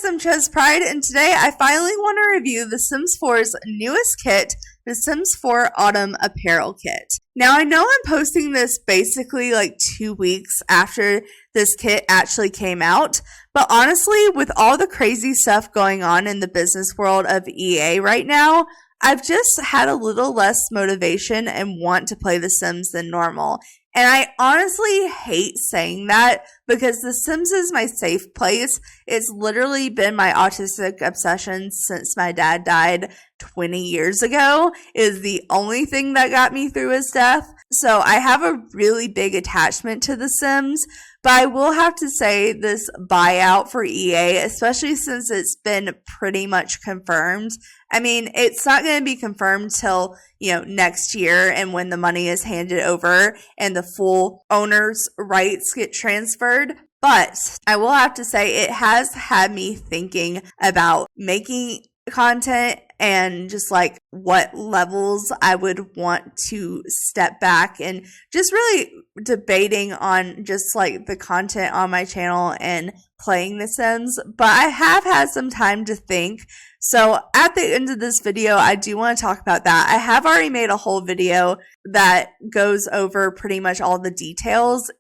I'm ChezPride, and today I finally want to review The Sims 4's newest kit, The Sims 4 Autumn Apparel Kit. Now, I know I'm posting this basically like 2 weeks after this kit actually came out, but honestly, with all the crazy stuff going on in the business world of EA right now, I've just had a little less motivation and want to play The Sims than normal. And I honestly hate saying that because The Sims is my safe place. It's literally been my autistic obsession since my dad died 20 years ago. It is the only thing that got me through his death. So I have a really big attachment to The Sims. But I will have to say this buyout for EA, especially since it's been pretty much confirmed. I mean, it's not going to be confirmed till, next year and when the money is handed over and the full owner's rights get transferred. But I will have to say it has had me thinking about making content and just like what levels I would want to step back and just really debating on just like the content on my channel and playing The Sims. But I have had some time to think. So at the end of this video, I do want to talk about that. I have already made a whole video that goes over pretty much all the details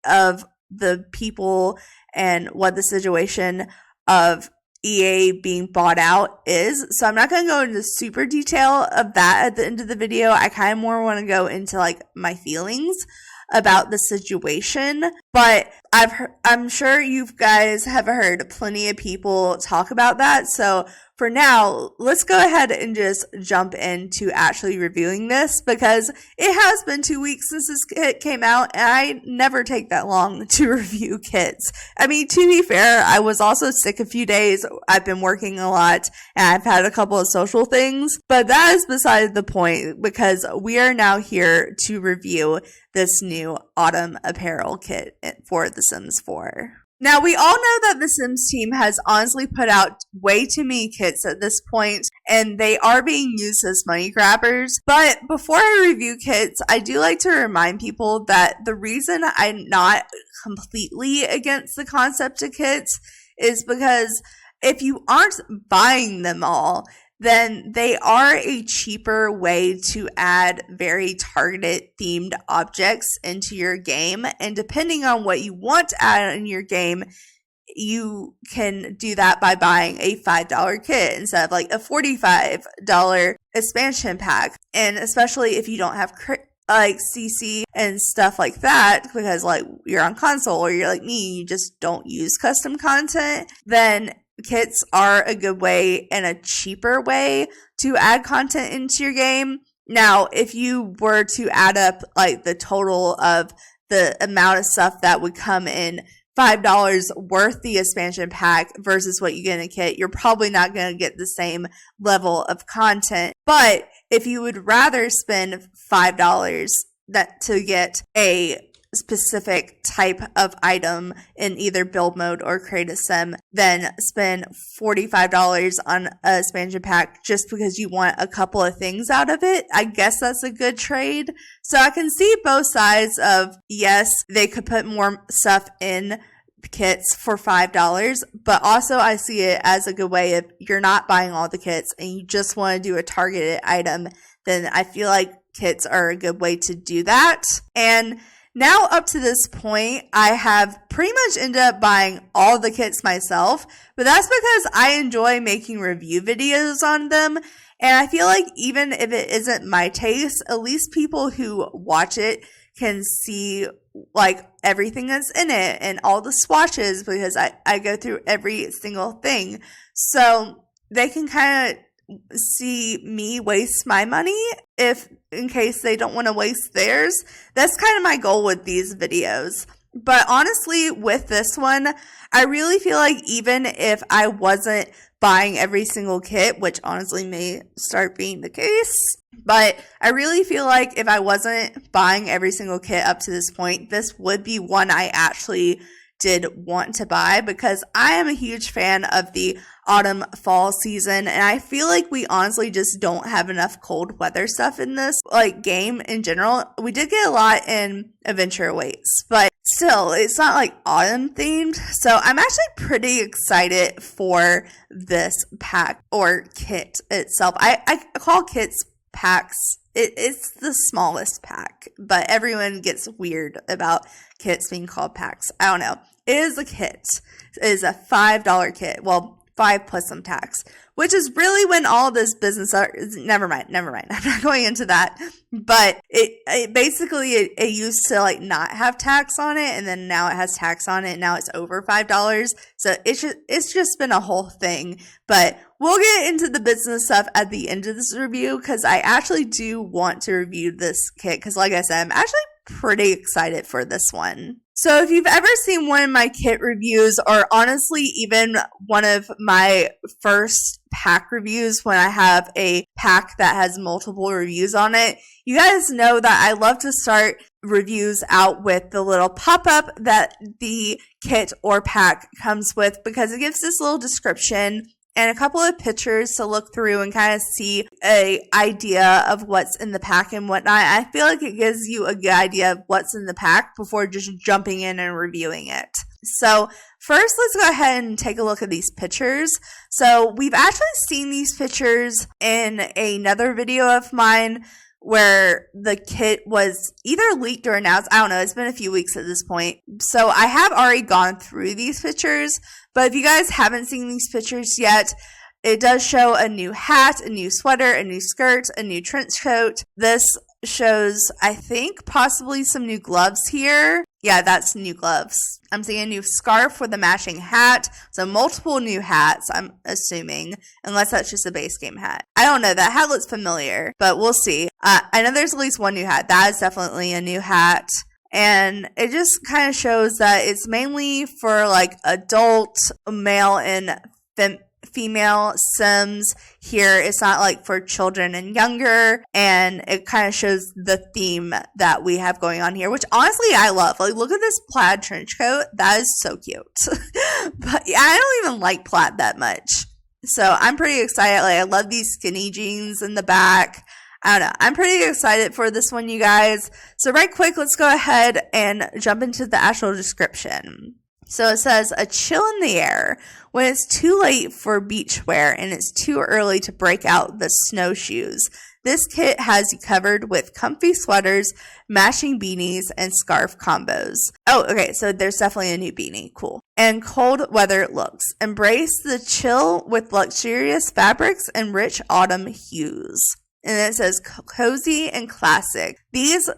of the people and what the situation of EA being bought out is. So I'm not going to go into super detail of that at the end of the video. I kind of more want to go into like my feelings about the situation. But I'm sure you guys have heard plenty of people talk about that. So for now, let's go ahead and just jump into actually reviewing this because it has been 2 weeks since this kit came out and I never take that long to review kits. I mean, to be fair, I was also sick a few days. I've been working a lot and I've had a couple of social things, but that is beside the point because we are now here to review this new Autumn Apparel Kit for The Sims 4. Now, we all know that the Sims team has honestly put out way too many kits at this point, and they are being used as money grabbers. But before I review kits, I do like to remind people that the reason I'm not completely against the concept of kits is because if you aren't buying them all, then they are a cheaper way to add very targeted themed objects into your game. And depending on what you want to add in your game, you can do that by buying a $5 kit instead of like a $45 expansion pack. And especially if you don't have like CC and stuff like that, because like you're on console or you're like me, you just don't use custom content, then kits are a good way and a cheaper way to add content into your game. Now, if you were to add up like the total of the amount of stuff that would come in $5 worth the expansion pack versus what you get in a kit, you're probably not going to get the same level of content. But if you would rather spend $5 to get a specific type of item in either build mode or create a sim, then spend $45 on a expansion pack just because you want a couple of things out of it. I guess that's a good trade. So I can see both sides of, yes, they could put more stuff in kits for $5, but also I see it as a good way if you're not buying all the kits and you just want to do a targeted item, then I feel like kits are a good way to do that. And now up to this point, I have pretty much ended up buying all the kits myself, but that's because I enjoy making review videos on them. And I feel like even if it isn't my taste, at least people who watch it can see like everything that's in it and all the swatches because I go through every single thing. So they can kind of see me waste my money if in case they don't want to waste theirs. That's kind of my goal with these videos. But honestly, with this one, I really feel like even if I wasn't buying every single kit, which honestly may start being the case, but I really feel like if I wasn't buying every single kit up to this point, this would be one I actually did want to buy because I am a huge fan of the autumn fall season, and I feel like we honestly just don't have enough cold weather stuff in this like game in general. We did get a lot in Adventure Awaits, but still it's not like autumn themed. So I'm actually pretty excited for this pack or kit itself. I call kits packs. It's the smallest pack, but everyone gets weird about kits being called packs. I don't know. It is a kit. It is a $5 kit. Well, 5 plus some tax, which is really when all this business never mind. I'm not going into that. But it basically it used to like not have tax on it, and then now it has tax on it. Now it's over $5. So it's just been a whole thing. But we'll get into the business stuff at the end of this review because I actually do want to review this kit because, like I said, I'm actually pretty excited for this one. So if you've ever seen one of my kit reviews, or honestly even one of my first pack reviews when I have a pack that has multiple reviews on it, you guys know that I love to start reviews out with the little pop-up that the kit or pack comes with because it gives this little description and a couple of pictures to look through and kind of see an idea of what's in the pack and whatnot. I feel like it gives you a good idea of what's in the pack before just jumping in and reviewing it. So first, let's go ahead and take a look at these pictures. So we've actually seen these pictures in another video of mine where the kit was either leaked or announced. I don't know. It's been a few weeks at this point. So I have already gone through these pictures. But if you guys haven't seen these pictures yet, it does show a new hat, a new sweater, a new skirt, a new trench coat. This shows, I think, possibly some new gloves here. Yeah, that's new gloves. I'm seeing a new scarf with a matching hat. So multiple new hats, I'm assuming, unless that's just a base game hat. I don't know. That hat looks familiar, but we'll see. I know there's at least one new hat. That is definitely a new hat. And it just kind of shows that it's mainly for like adult, male, and female Sims here. It's not like for children and younger. And it kind of shows the theme that we have going on here, which honestly I love. Like, look at this plaid trench coat. That is so cute. But yeah, I don't even like plaid that much. So I'm pretty excited. Like, I love these skinny jeans in the back. I don't know. I'm pretty excited for this one, you guys. So right quick, let's go ahead and jump into the actual description. So it says, a chill in the air when it's too late for beach wear and it's too early to break out the snowshoes. This kit has you covered with comfy sweaters, matching beanies, and scarf combos. Oh, okay. So there's definitely a new beanie. Cool. And cold weather looks. Embrace the chill with luxurious fabrics and rich autumn hues. And it says cozy and classic. These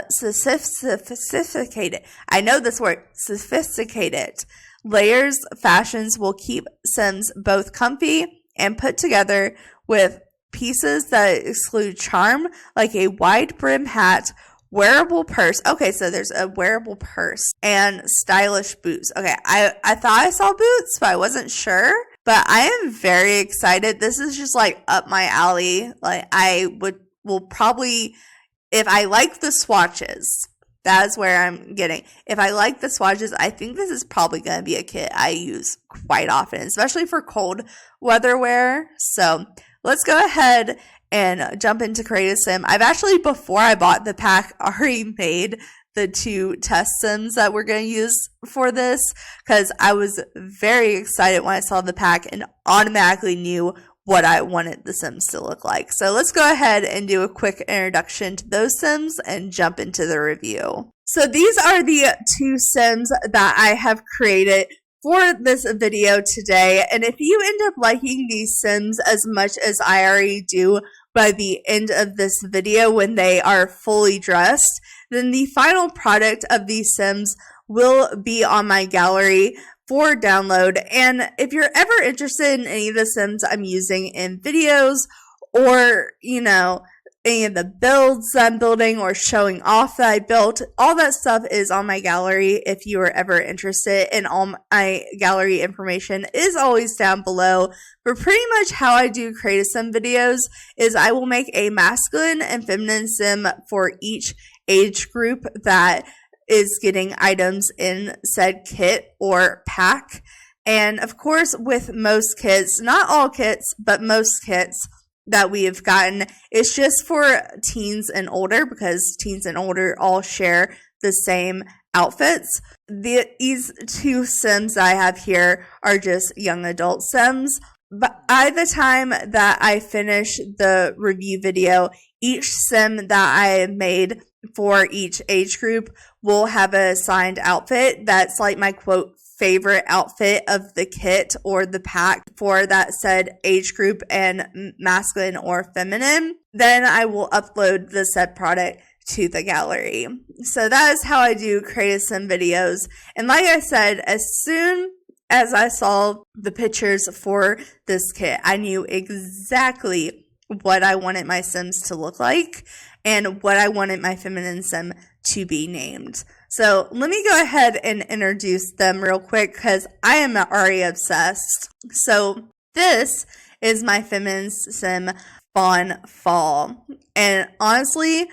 sophisticated, I know this word, sophisticated layers fashions will keep Sims both comfy and put together with pieces that exclude charm, like a wide brim hat, wearable purse. Okay, so there's a wearable purse and stylish boots. Okay, I thought I saw boots, but I wasn't sure. But I am very excited. This is just like up my alley. Like, will probably, if I like the swatches, that's where I'm getting. If I like the swatches, I think this is probably going to be a kit I use quite often, especially for cold weather wear. So let's go ahead and jump into Create a Sim. I've actually, before I bought the pack, already made the 2 test sims that we're going to use for this because I was very excited when I saw the pack and automatically knew what I wanted the sims to look like. So let's go ahead and do a quick introduction to those sims and jump into the review. So these are the 2 sims that I have created for this video today. And if you end up liking these sims as much as I already do by the end of this video when they are fully dressed, then the final product of these sims will be on my gallery for download. And if you're ever interested in any of the sims I'm using in videos, or, you know, any of the builds I'm building or showing off that I built, all that stuff is on my gallery if you are ever interested, and all my gallery information is always down below. But pretty much how I do Create a Sim videos is I will make a masculine and feminine sim for each age group that is getting items in said kit or pack. And of course, with most kits, not all kits, but most kits that we have gotten, it's just for teens and older, because teens and older all share the same outfits. These two Sims I have here are just young adult Sims. But by the time that I finish the review video, each Sim that I made for each age group will have a assigned outfit that's like my quote favorite outfit of the kit or the pack for that said age group and masculine or feminine. Then I will upload the said product to the gallery. So that is how I do Create a Sim videos. And like I said, as soon as I saw the pictures for this kit, I knew exactly what I wanted my Sims to look like and what I wanted my feminine Sim to be named. So let me go ahead and introduce them real quick because I am already obsessed. So this is my feminine Sim, Fawn Fall. And honestly,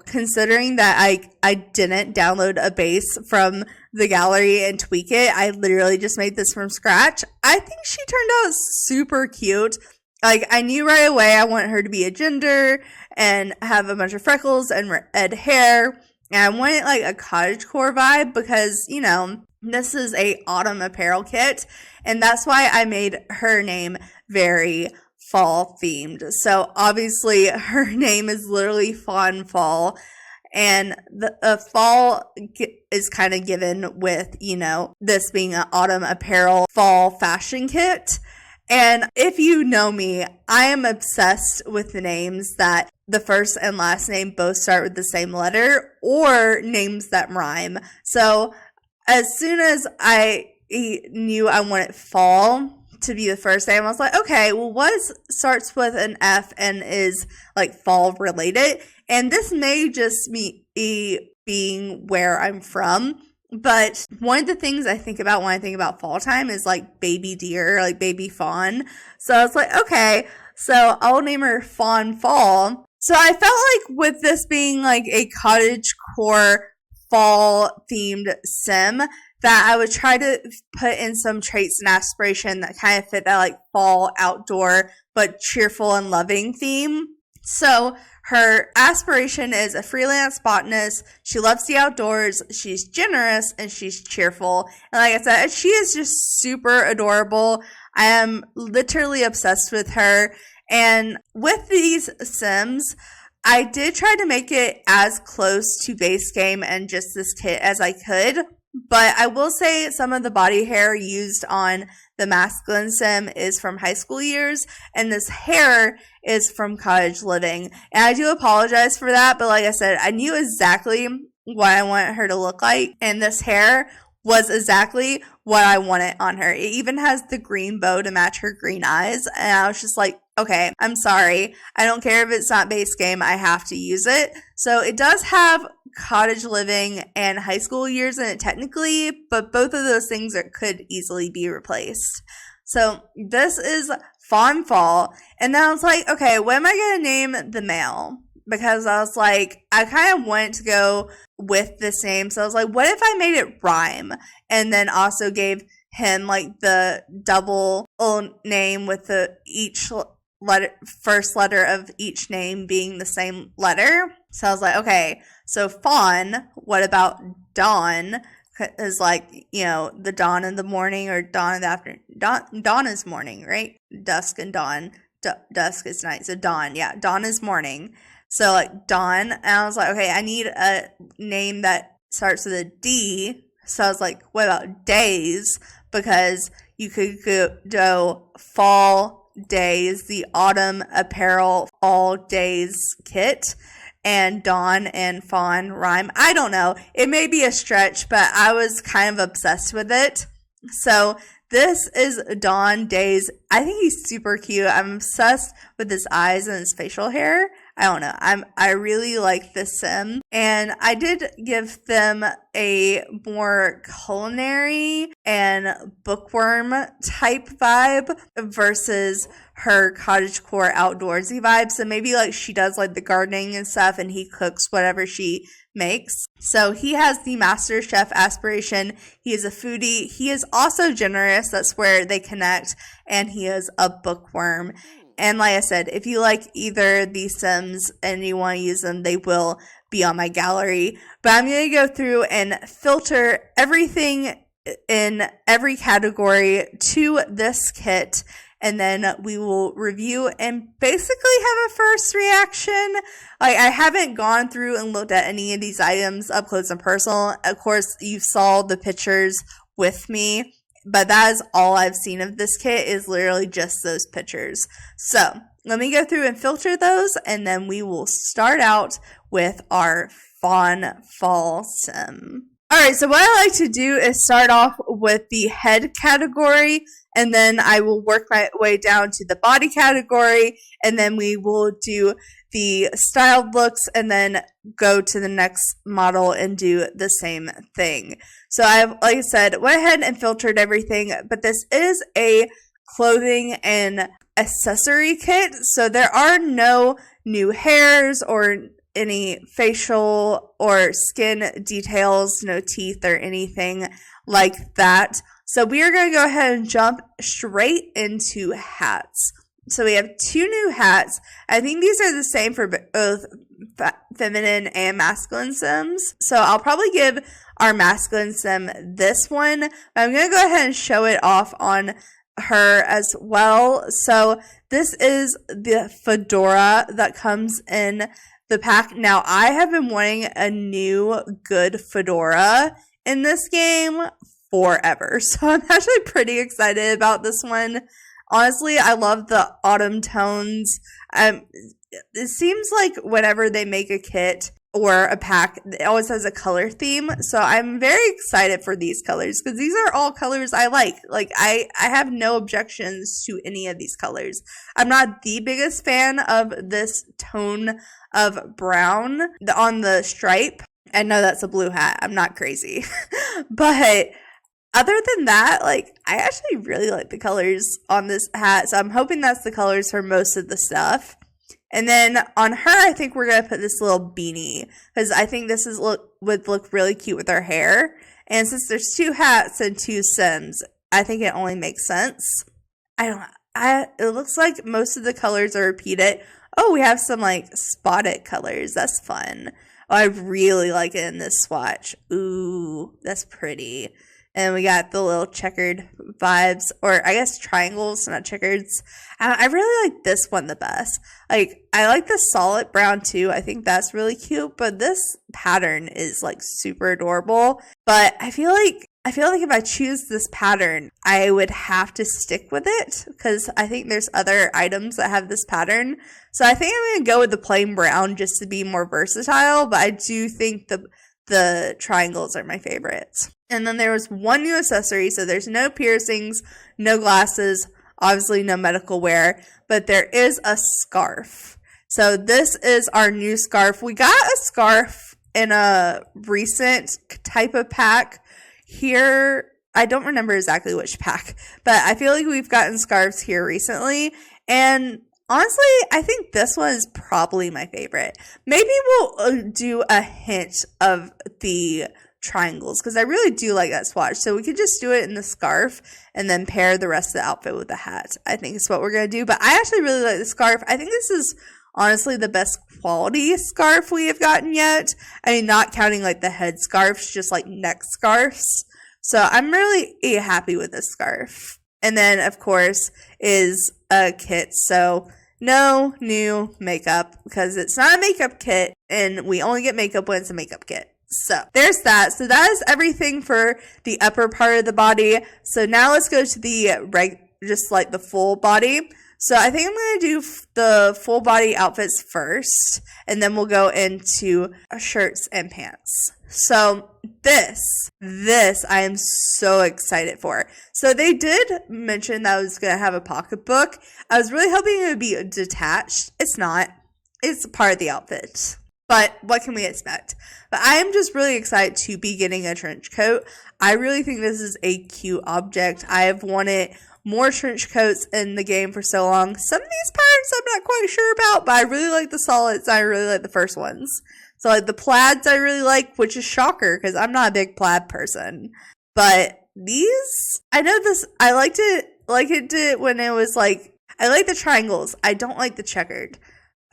considering that I didn't download a base from the gallery and tweak it, I literally just made this from scratch. I think she turned out super cute. Like, I knew right away I want her to be a ginger and have a bunch of freckles and red hair. And I wanted like a cottagecore vibe because, you know, this is a Autumn Apparel Kit. And that's why I made her name very fall themed. So obviously her name is literally Fawn Fall. And the fall is kind of given with, you know, this being an Autumn Apparel fall fashion kit. And if you know me, I am obsessed with the names that the first and last name both start with the same letter or names that rhyme. So as soon as I knew I wanted fall to be the first name, I was like, okay, well, what starts with an F and is like fall related? And this may just be being where I'm from. But one of the things I think about when I think about fall time is like baby deer, like baby fawn. So I was like, okay, so I'll name her Fawn Fall. So I felt like with this being like a cottagecore fall themed sim, that I would try to put in some traits and aspiration that kind of fit that like fall outdoor but cheerful and loving theme. So her aspiration is a freelance botanist. She loves the outdoors. She's generous and she's cheerful. And like I said, she is just super adorable. I am literally obsessed with her. And with these Sims, I did try to make it as close to base game and just this kit as I could. But I will say some of the body hair used on the masculine Sim is from high school years, and this hair is from cottage living. And I do apologize for that, but like I said, I knew exactly what I wanted her to look like, and this hair was exactly what I wanted on her. It even has the green bow to match her green eyes, and I was just like, okay, I'm sorry. I don't care if it's not base game. I have to use it. So it does have cottage living and high school years in it technically, but both of those things could easily be replaced. So this is Fawn Fall. And then I was like, okay, what am I going to name the male? Because I was like, I kind of wanted to go with this name. So I was like, what if I made it rhyme? And then also gave him like the double name with each first letter of each name being the same letter. So I was like, okay, so fawn, what about dawn? Is like, you know, the dawn in the morning or dawn in the afternoon. Dawn is morning, right? Dusk and dawn. Dusk is night. So dawn, yeah, dawn is morning. So like dawn, and I was like, okay, I need a name that starts with a D. So I was like, what about days? Because you could go fall days, the Autumn Apparel Fall Days kit, and dawn and fawn rhyme. I don't know. It may be a stretch, but I was kind of obsessed with it. So this is Dawn Days. I think he's super cute. I'm obsessed with his eyes and his facial hair. I don't know. I really like this sim, and I did give them a more culinary and bookworm type vibe versus her cottagecore outdoorsy vibe. So maybe like she does like the gardening and stuff, and he cooks whatever she makes. So he has the master chef aspiration. He is a foodie. He is also generous. That's where they connect. And he is a bookworm. And like I said, if you like either these sims and you want to use them, they will be on my gallery. But I'm going to go through and filter everything in every category to this kit. And then we will review and basically have a first reaction. Like, I haven't gone through and looked at any of these items up close and personal. Of course, you saw the pictures with me, but that is all I've seen of this kit, is literally just those pictures. So let me go through and filter those, and then we will start out with our Fawn Fall sim. Alright, so what I like to do is start off with the head category, and then I will work my way down to the body category, and then we will do the styled looks, and then go to the next model and do the same thing. So I've, like I said, went ahead and filtered everything, but this is a clothing and accessory kit, so there are no new hairs or any facial or skin details, no teeth or anything like that. So we are going to go ahead and jump straight into hats. So we have 2 new hats. I think these are the same for both feminine and masculine sims. So I'll probably give our masculine sim this one. But I'm going to go ahead and show it off on her as well. So this is the fedora that comes in the pack. Now, I have been wanting a new good fedora in this game forever. So I'm actually pretty excited about this one. Honestly, I love the autumn tones. It seems like whenever they make a kit or a pack, it always has a color theme. So I'm very excited for these colors, because these are all colors I like. Like, I have no objections to any of these colors. I'm not the biggest fan of this tone of brown on the stripe. I know that's a blue hat. I'm not crazy. But other than that, like, I actually really like the colors on this hat. So I'm hoping that's the colors for most of the stuff. And then on her, I think we're going to put this little beanie, because I think this would look really cute with her hair. And since there's 2 hats and 2 sims, I think it only makes sense. It looks like most of the colors are repeated. Oh, we have some like spotted colors. That's fun. Oh, I really like it in this swatch. Ooh, that's pretty. And we got the little checkered vibes, or I guess triangles, not checkers. I really like this one the best. Like, I like the solid brown too. I think that's really cute, but this pattern is like super adorable. But I feel like if I choose this pattern, I would have to stick with it, because I think there's other items that have this pattern. So I think I'm going to go with the plain brown just to be more versatile, but I do think the triangles are my favorites. And then there was 1 new accessory, so there's no piercings, no glasses, obviously no medical wear, but there is a scarf. So this is our new scarf. We got a scarf in a recent type of pack here. I don't remember exactly which pack, but I feel like we've gotten scarves here recently, and honestly, I think this one is probably my favorite. Maybe we'll do a hint of the triangles, because I really do like that swatch. So we could just do it in the scarf and then pair the rest of the outfit with the hat. I think is what we're going to do. But I actually really like the scarf. I think this is honestly the best quality scarf we have gotten yet. I mean, not counting like the head scarves, just like neck scarves. So I'm really happy with this scarf. And then, of course, is a kit. So no new makeup, because it's not a makeup kit, and we only get makeup when it's a makeup kit. So there's that. So that is everything for the upper part of the body. So now let's go to the just like the full body. So I think I'm going to do the full body outfits first, and then we'll go into shirts and pants. So this I am so excited for. So they did mention that I was going to have a pocketbook. I was really hoping it would be detached. It's not. it's part of the outfit. But what can we expect? But I am just really excited to be getting a trench coat. I really think this is a cute object. I have wanted more trench coats in the game for so long. Some of these patterns I'm not quite sure about, but I really like the solids. I really like the first ones. So like the plaids I really like, which is shocker because I'm not a big plaid person. But these, I know this, I liked it like it did when it was like, I like the triangles. I don't like the checkered.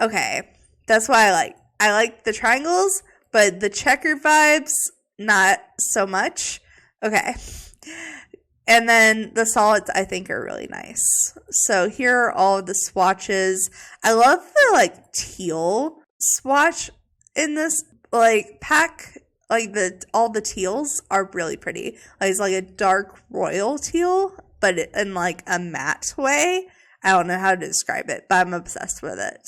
Okay, that's why I like the triangles, but the checkered vibes, not so much. Okay. And then the solids I think are really nice. So here are all of the swatches. I love the like teal swatch in this like pack. Like all the teals are really pretty. Like it's like a dark royal teal, but in like a matte way. I don't know how to describe it, but I'm obsessed with it.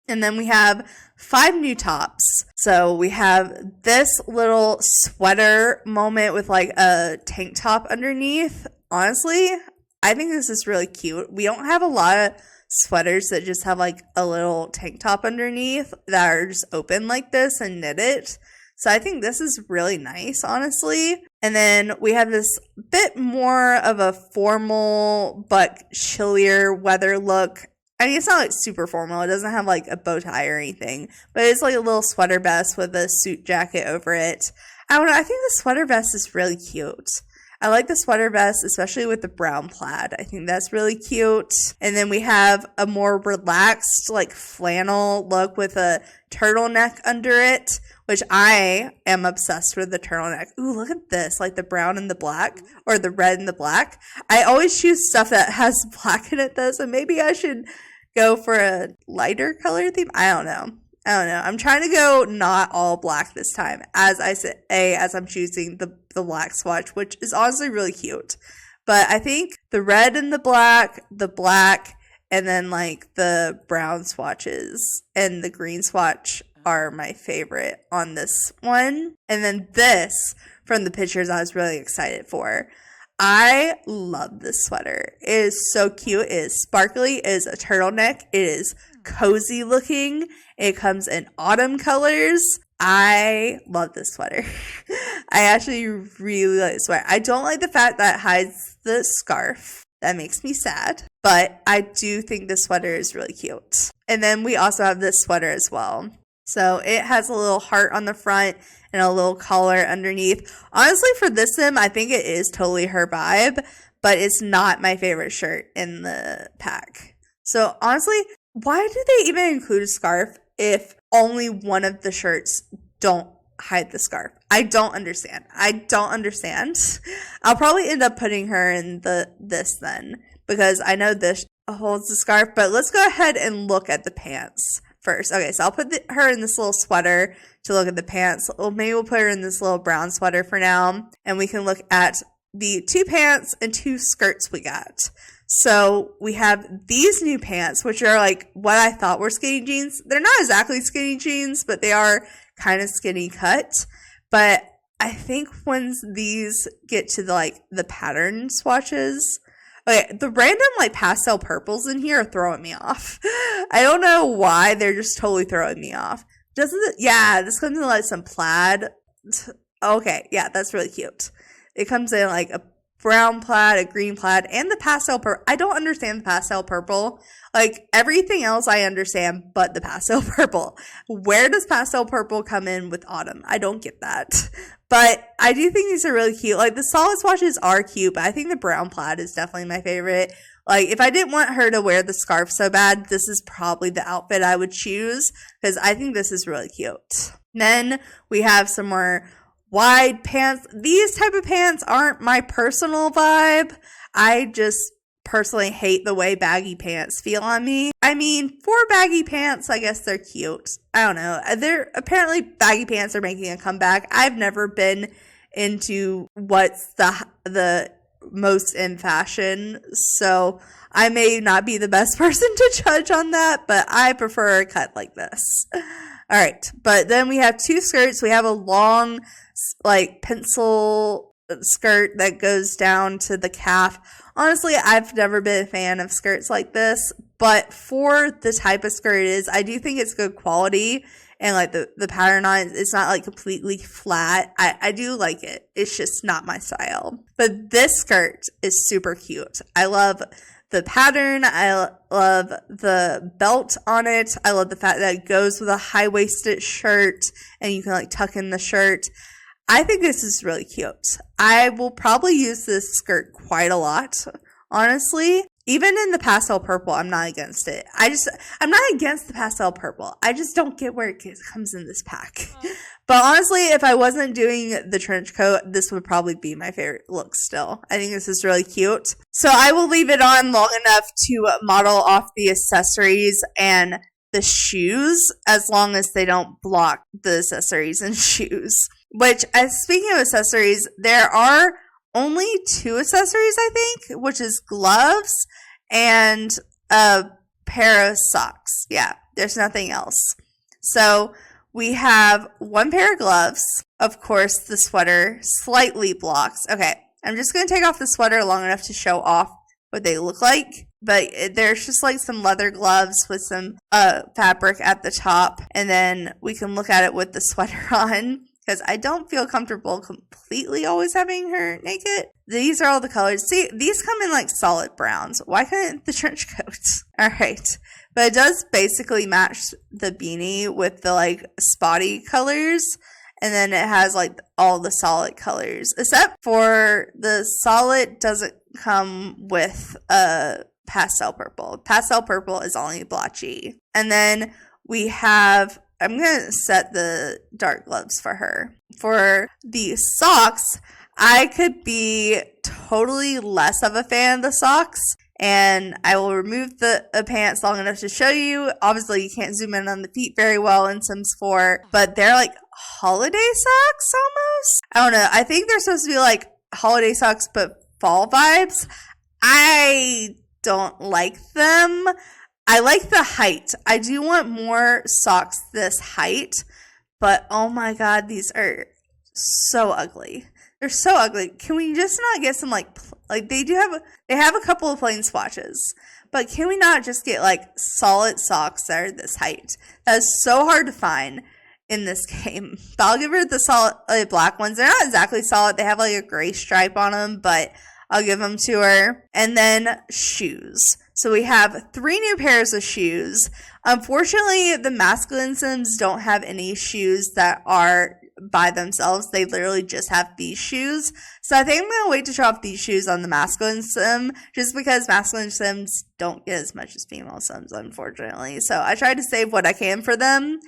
And then we have 5 new tops. So we have this little sweater moment with like a tank top underneath. Honestly, I think this is really cute. We don't have a lot of sweaters that just have like a little tank top underneath that are just open like this and knitted. So I think this is really nice, honestly. And then we have this bit more of a formal but chillier weather look. I mean, it's not like super formal. It doesn't have like a bow tie or anything, but it's like a little sweater vest with a suit jacket over it. I don't know. I think the sweater vest is really cute. I like the sweater vest, especially with the brown plaid. I think that's really cute. And then we have a more relaxed, like flannel look with a turtleneck under it, which I am obsessed with the turtleneck. Ooh, look at this, like the brown and the black, or the red and the black. I always choose stuff that has black in it though, so maybe I should go for a lighter color theme. I don't know. I'm trying to go not all black this time, as I'm choosing the black swatch, which is honestly really cute. But I think the red and the black, and then like the brown swatches and the green swatch are my favorite on this one. And then this, from the pictures, I was really excited for. I love this sweater. It is so cute. It is sparkly. It is a turtleneck. It is cozy looking. It comes in autumn colors. I love this sweater. I actually really like this sweater. I don't like the fact that it hides the scarf. That makes me sad. But I do think this sweater is really cute. And then we also have this sweater as well. So it has a little heart on the front and a little collar underneath. Honestly, for this sim, I think it is totally her vibe, but it's not my favorite shirt in the pack. So honestly, why do they even include a scarf if only one of the shirts don't hide the scarf? I don't understand. I'll probably end up putting her in this then, because I know this holds the scarf, but let's go ahead and look at the pants first. Okay, so I'll put her in this little sweater to look at the pants. Well, maybe we'll put her in this little brown sweater for now, and we can look at the 2 pants and 2 skirts we got. So we have these new pants, which are like what I thought were skinny jeans. They're not exactly skinny jeans, but they are kind of skinny cut. But I think once these get to the pattern swatches, okay, the random like pastel purples in here are throwing me off. I don't know why, they're just totally throwing me off. Doesn't it? Yeah, this comes in like some plaid. Okay, yeah, that's really cute. It comes in like a brown plaid, a green plaid, and the pastel purple. I don't understand the pastel purple. Like everything else I understand but the pastel purple. Where does pastel purple come in with autumn? I don't get that. But I do think these are really cute. Like the solid swatches are cute, but I think the brown plaid is definitely my favorite. Like if I didn't want her to wear the scarf so bad, this is probably the outfit I would choose because I think this is really cute. Then we have some more wide pants. These type of pants aren't my personal vibe. I just personally hate the way baggy pants feel on me. I mean, for baggy pants, I guess they're cute. I don't know. Apparently baggy pants are making a comeback. I've never been into what's the most in fashion, so I may not be the best person to judge on that, but I prefer a cut like this. All right, but then we have 2 skirts. We have a long like pencil skirt that goes down to the calf. Honestly, I've never been a fan of skirts like this, but for the type of skirt it is, I do think it's good quality. And like the pattern on it, it's not like completely flat. I do like it. It's just not my style. But this skirt is super cute. I love the pattern. I love the belt on it. I love the fact that it goes with a high-waisted shirt and you can like tuck in the shirt. I think this is really cute. I will probably use this skirt quite a lot, honestly. Even in the pastel purple, I'm not against it. I'm not against the pastel purple. I just don't get where it comes in this pack. But honestly, if I wasn't doing the trench coat, this would probably be my favorite look still. I think this is really cute. So I will leave it on long enough to model off the accessories and the shoes, as long as they don't block the accessories and shoes. Which, speaking of accessories, there are only 2 accessories, I think, which is gloves and a pair of socks. Yeah, there's nothing else. So we have 1 pair of gloves. Of course, the sweater slightly blocks. Okay, I'm just going to take off the sweater long enough to show off what they look like. But there's just like some leather gloves with some fabric at the top. And then we can look at it with the sweater on, because I don't feel comfortable completely always having her naked. These are all the colors. See, these come in like solid browns. Why couldn't the trench coat? All right. But it does basically match the beanie with the like spotty colors. And then it has like all the solid colors. Except for the solid doesn't come with a pastel purple. Pastel purple is only blotchy. And then we have... I'm going to set the dark gloves for her. For the socks, I could be totally less of a fan of the socks. And I will remove the pants long enough to show you. Obviously, you can't zoom in on the feet very well in Sims 4. But they're like holiday socks almost. I don't know. I think they're supposed to be like holiday socks but fall vibes. I don't like them. I like the height. I do want more socks this height, but oh my god, these are so ugly. They're so ugly. Can we just not get some like they have a couple of plain swatches, but can we not just get like solid socks that are this height? That is so hard to find in this game. But I'll give her the solid black ones. They're not exactly solid. They have like a gray stripe on them, but I'll give them to her. And then shoes. So we have 3 new pairs of shoes. Unfortunately, the masculine Sims don't have any shoes that are by themselves. They literally just have these shoes. So I think I'm going to wait to show off these shoes on the masculine Sim, just because masculine Sims don't get as much as female Sims, unfortunately. So I tried to save what I can for them.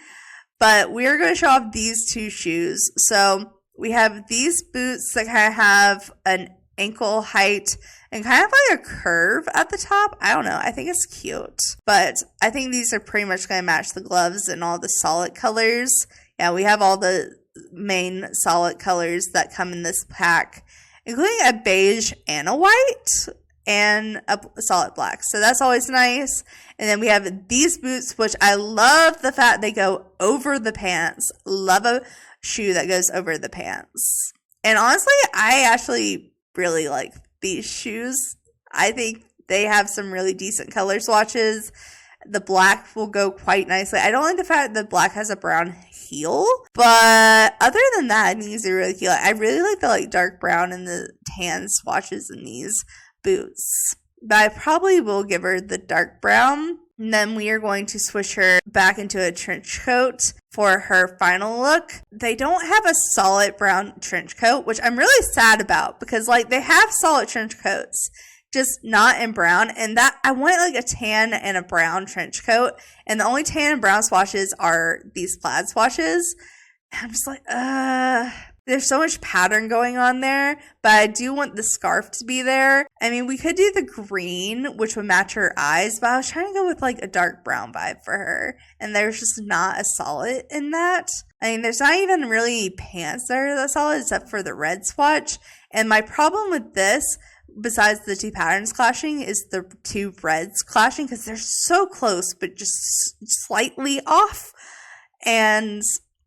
But we're going to show off these 2 shoes. So we have these boots that kind of have an ankle height and kind of like a curve at the top. I don't know. I think it's cute. But I think these are pretty much going to match the gloves and all the solid colors. Yeah, we have all the main solid colors that come in this pack, including a beige and a white and a solid black. So that's always nice. And then we have these boots, which I love the fact they go over the pants. Love a shoe that goes over the pants. And honestly, I actually really like these shoes. I think they have some really decent color swatches. The black will go quite nicely. I don't like the fact that black has a brown heel, but other than that, I think these are really cute. I really like the like dark brown and the tan swatches in these boots. But I probably will give her the dark brown. And then we are going to switch her back into a trench coat for her final look. They don't have a solid brown trench coat, which I'm really sad about, because like they have solid trench coats, just not in brown. And that I want like a tan and a brown trench coat. And the only tan and brown swatches are these plaid swatches. And I'm just like, there's so much pattern going on there, but I do want the scarf to be there. I mean, we could do the green, which would match her eyes, but I was trying to go with like a dark brown vibe for her, and there's just not a solid in that. I mean, there's not even really pants that are that solid except for the red swatch. And my problem with this, besides the 2 patterns clashing, is the 2 reds clashing, because they're so close, but just slightly off. And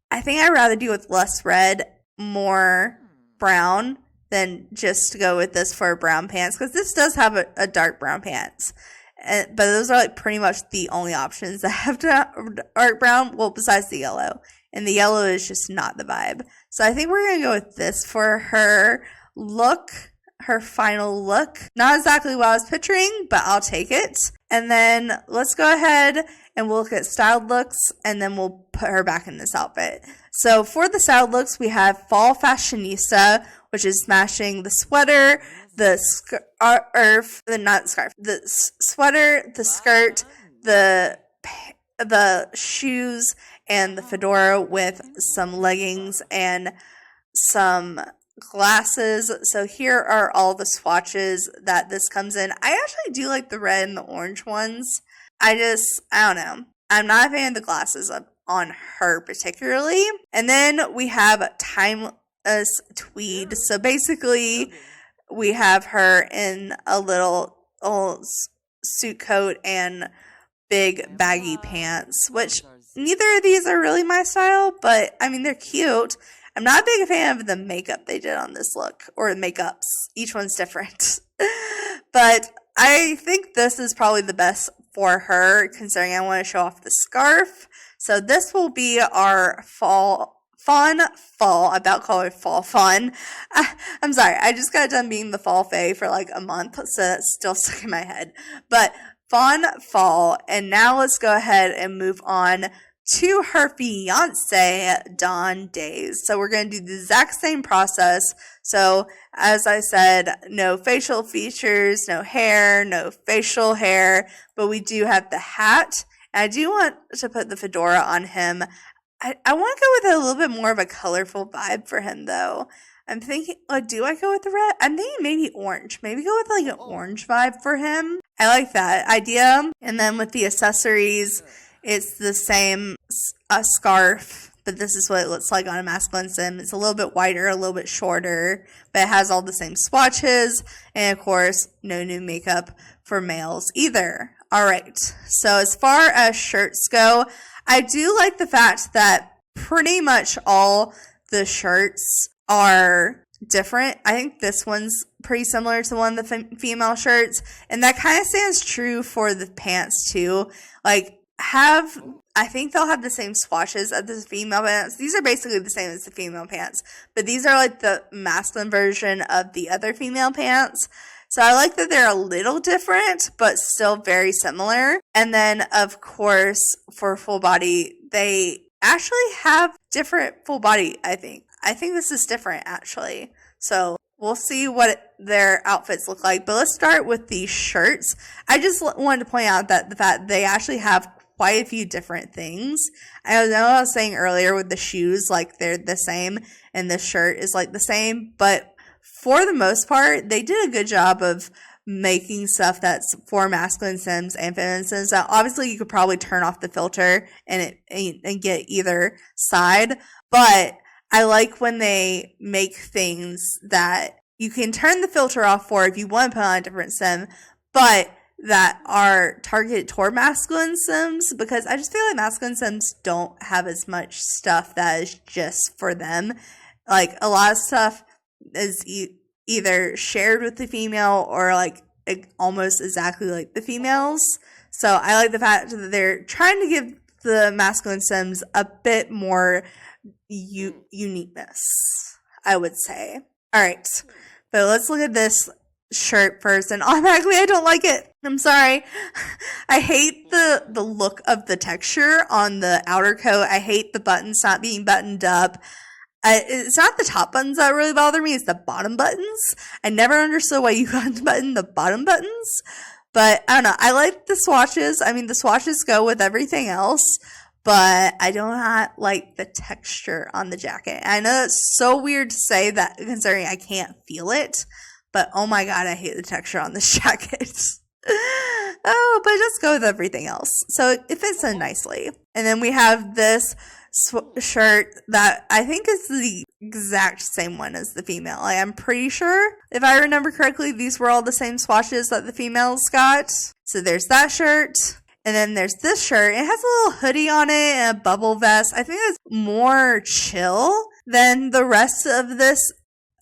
I think I'd rather do with less red, more brown, than just to go with this for brown pants, because this does have a dark brown pants. but those are like pretty much the only options that have dark brown, well, besides the yellow. And the yellow is just not the vibe. So I think we're going to go with this for her look, her final look. Not exactly what I was picturing, but I'll take it. And then let's go ahead and we'll look at styled looks, and then we'll put her back in this outfit. So for the styled looks, we have Fall Fashionista, which is matching the sweater, the sweater, the skirt, the shoes, and the fedora with some leggings and some glasses. So here are all the swatches that this comes in. I actually do like the red and the orange ones. I don't know. I'm not a fan of the glasses on her particularly. And then we have Timeless Tweed. So basically we have her in a little suit coat and big baggy pants, which neither of these are really my style, but I mean, they're cute. I'm not a big fan of the makeup they did on this look, or the makeups. Each one's different. But I think this is probably the best for her, considering I want to show off the scarf. So this will be our fun fall. I about call it fall fun. I'm sorry, I just got done being the fall fae for like a month, so that's still stuck in my head. But fun fall, and now let's go ahead and move on to her fiance, Dawn Days. So we're going to do the exact same process. So as I said, no facial features, no hair, no facial hair, but we do have the hat. And I do want to put the fedora on him. I want to go with a little bit more of a colorful vibe for him though. I'm thinking, do I go with the red? I'm thinking maybe orange. Maybe go with like an orange vibe for him. I like that idea. And then with the accessories, it's the same scarf, but this is what it looks like on a masculine sim. It's a little bit wider, a little bit shorter, but it has all the same swatches. And of course, no new makeup for males either. All right. So as far as shirts go, I do like the fact that pretty much all the shirts are different. I think this one's pretty similar to one of the female shirts, and that kind of stands true for the pants too. I think they'll have the same swatches as the female pants. These are basically the same as the female pants, but these are like the masculine version of the other female pants. So I like that they're a little different, but still very similar. And then, of course, for full body, they actually have different full body, I think. I think this is different, actually. So we'll see what their outfits look like. But let's start with the shirts. I just wanted to point out that the fact they actually have quite a few different things. I know I was saying earlier with the shoes, like they're the same, and the shirt is like the same. But for the most part, they did a good job of making stuff that's for masculine sims and feminine sims. Now, obviously, you could probably turn off the filter and get either side. But I like when they make things that you can turn the filter off for if you want to put on a different sim, but that are targeted toward masculine sims, because I just feel like masculine sims don't have as much stuff that is just for them. Like, a lot of stuff is either shared with the female or like almost exactly like the females. So I like the fact that they're trying to give the masculine sims a bit more uniqueness, I would say. All right, but let's look at this shirt first, and automatically I don't like it. I'm sorry. I hate the look of the texture on the outer coat. I hate the buttons not being buttoned up. It's not the top buttons that really bother me, it's the bottom buttons. I never understood why you got to button the bottom buttons, but I don't know. I like the swatches. I mean, the swatches go with everything else, but I do not like the texture on the jacket. I know it's so weird to say that considering I can't feel it, but oh my god, I hate the texture on this jacket. Oh, but just go with everything else. So it fits in nicely. And then we have this shirt that I think is the exact same one as the female. Like, I'm pretty sure, if I remember correctly, these were all the same swatches that the females got. So there's that shirt. And then there's this shirt. It has a little hoodie on it and a bubble vest. I think it's more chill than the rest of this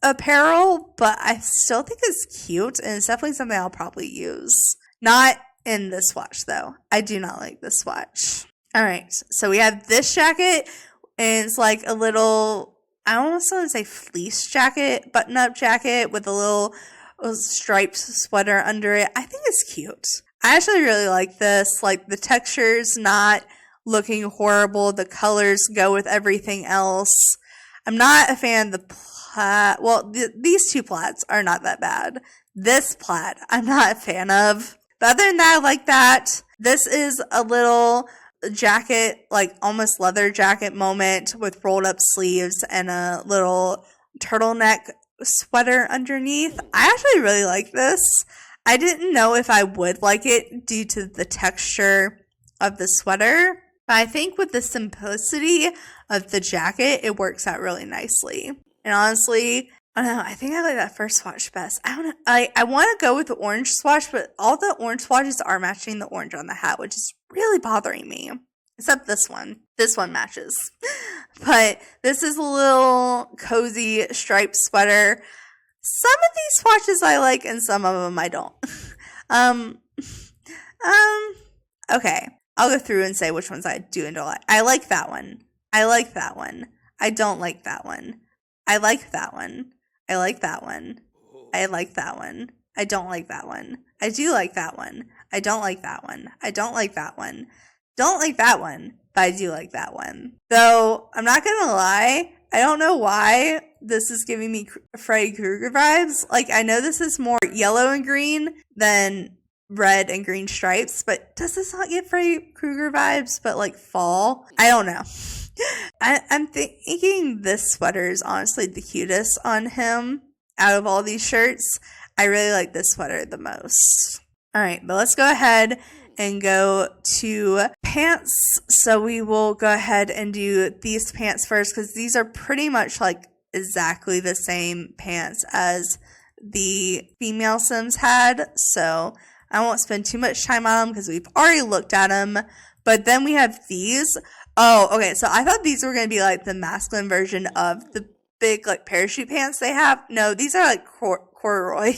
apparel, but I still think it's cute, and it's definitely something I'll probably use. Not in this swatch though. I do not like this swatch. All right, so we have this jacket, and it's like a little, I almost want to say fleece jacket, button-up jacket with a little striped sweater under it. I think it's cute. I actually really like this. Like, the texture's not looking horrible. The colors go with everything else. I'm not a fan of the plaid. Well, these two plaids are not that bad. This plaid, I'm not a fan of. But other than that, I like that. This is a little jacket, like almost leather jacket moment with rolled up sleeves and a little turtleneck sweater underneath. I actually really like this. I didn't know if I would like it due to the texture of the sweater, but I think with the simplicity of the jacket, it works out really nicely. And honestly, I don't know, I think I like that first swatch best. I don't know, I want to go with the orange swatch, but all the orange swatches are matching the orange on the hat, which is really bothering me. Except this one. This one matches. But this is a little cozy striped sweater. Some of these swatches I like and some of them I don't. Okay. I'll go through and say which ones I do and don't like. I like that one. I like that one. I don't like that one. I like that one. I like that one. I like that one. I don't like that one. I do like that one. I don't like that one. I don't like that one. Don't like that one, but I do like that one. Though, I'm not gonna lie, I don't know why this is giving me Freddy Krueger vibes. Like, I know this is more yellow and green than red and green stripes, but does this not give Freddy Krueger vibes, but like fall? I don't know. I'm thinking this sweater is honestly the cutest on him out of all these shirts. I really like this sweater the most. All right, but let's go ahead and go to pants. So we will go ahead and do these pants first because these are pretty much like exactly the same pants as the female Sims had. So I won't spend too much time on them because we've already looked at them. But then we have these. Oh, okay. So I thought these were going to be like the masculine version of the big like parachute pants they have. No, these are like corduroy.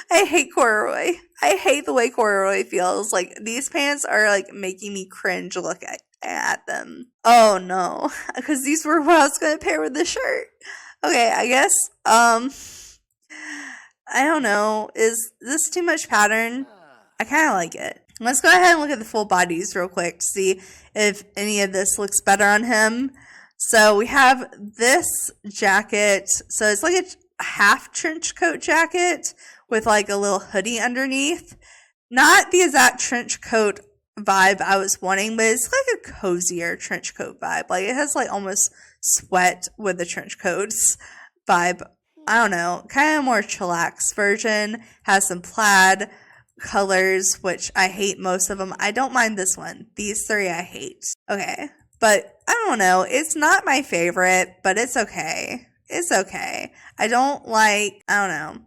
I hate corduroy. I hate the way corduroy feels. Like, these pants are like making me cringe look at them. Oh no, because these were what I was going to pair with the shirt. Okay, I guess, I don't know. Is this too much pattern? I kind of like it. Let's go ahead and look at the full bodies real quick to see if any of this looks better on him. So we have this jacket. So it's like a half trench coat jacket with like a little hoodie underneath. Not the exact trench coat vibe I was wanting, but it's like a cozier trench coat vibe. Like, it has like almost sweat with the trench coats vibe. I don't know, kind of more chillax version. Has some plaid colors, which I hate most of them. I don't mind this one. These three I hate. Okay, but I don't know. It's not my favorite, but it's okay. It's okay. I don't know.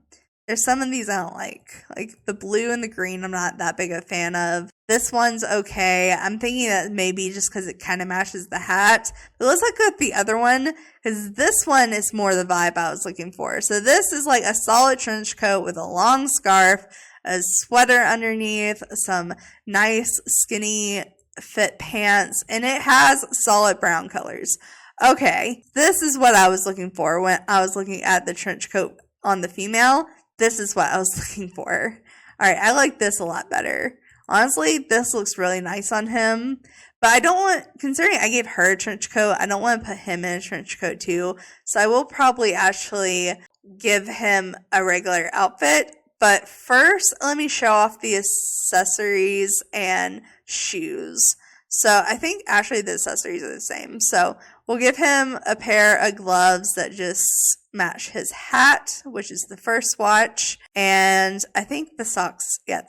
There's some of these I don't like. Like the blue and the green, I'm not that big a fan of. This one's okay. I'm thinking that maybe just because it kind of matches the hat. But let's look at the other one, because this one is more the vibe I was looking for. So this is like a solid trench coat with a long scarf, a sweater underneath, some nice skinny fit pants, and it has solid brown colors. Okay, this is what I was looking for when I was looking at the trench coat on the female. This is what I was looking for. Alright, I like this a lot better. Honestly, this looks really nice on him. But I don't want, considering I gave her a trench coat, I don't want to put him in a trench coat too. So I will probably actually give him a regular outfit. But first, let me show off the accessories and shoes. So I think actually the accessories are the same. So we'll give him a pair of gloves that just match his hat, which is the first swatch. And I think the socks are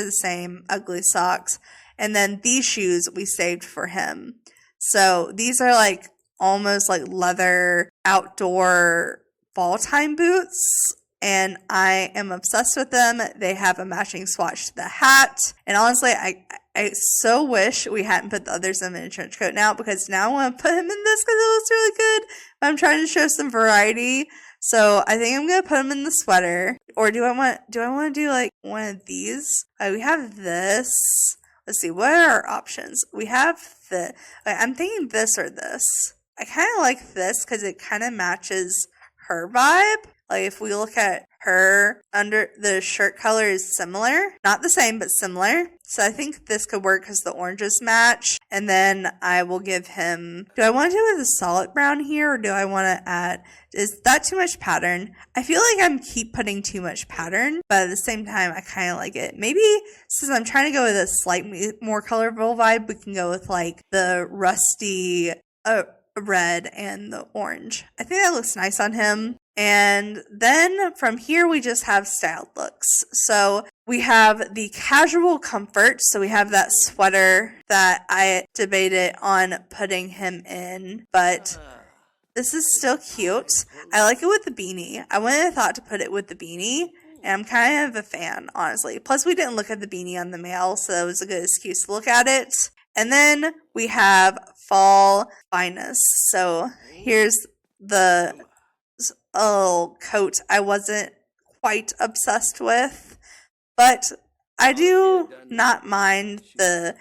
the same, ugly socks. And then these shoes we saved for him. So these are like almost like leather outdoor fall time boots. And I am obsessed with them. They have a matching swatch to the hat. And honestly, I so wish we hadn't put the others in a trench coat now, because now I want to put him in this because it looks really good. But I'm trying to show some variety. So I think I'm gonna put him in the sweater. Or do I want to do like one of these? We have this. Let's see, what are our options? We have the, I'm thinking this or this. I kind of like this because it kind of matches her vibe. Like if we look at her under, the shirt color is similar. Not the same, but similar. So I think this could work because the oranges match. And then I will give him, do I want to do it with a solid brown here or do I want to add, is that too much pattern? I feel like I'm keep putting too much pattern, but at the same time, I kind of like it. Maybe since I'm trying to go with a slightly more colorful vibe, we can go with like the rusty red and the orange. I think that looks nice on him. And then from here, we just have styled looks. So we have the casual comfort. So we have that sweater that I debated on putting him in, but this is still cute. I like it with the beanie. I wouldn't have thought to put it with the beanie, and I'm kind of a fan, honestly. Plus, we didn't look at the beanie on the mail, so it was a good excuse to look at it. And then we have fall finest. So here's the coat I wasn't quite obsessed with, but I do not mind the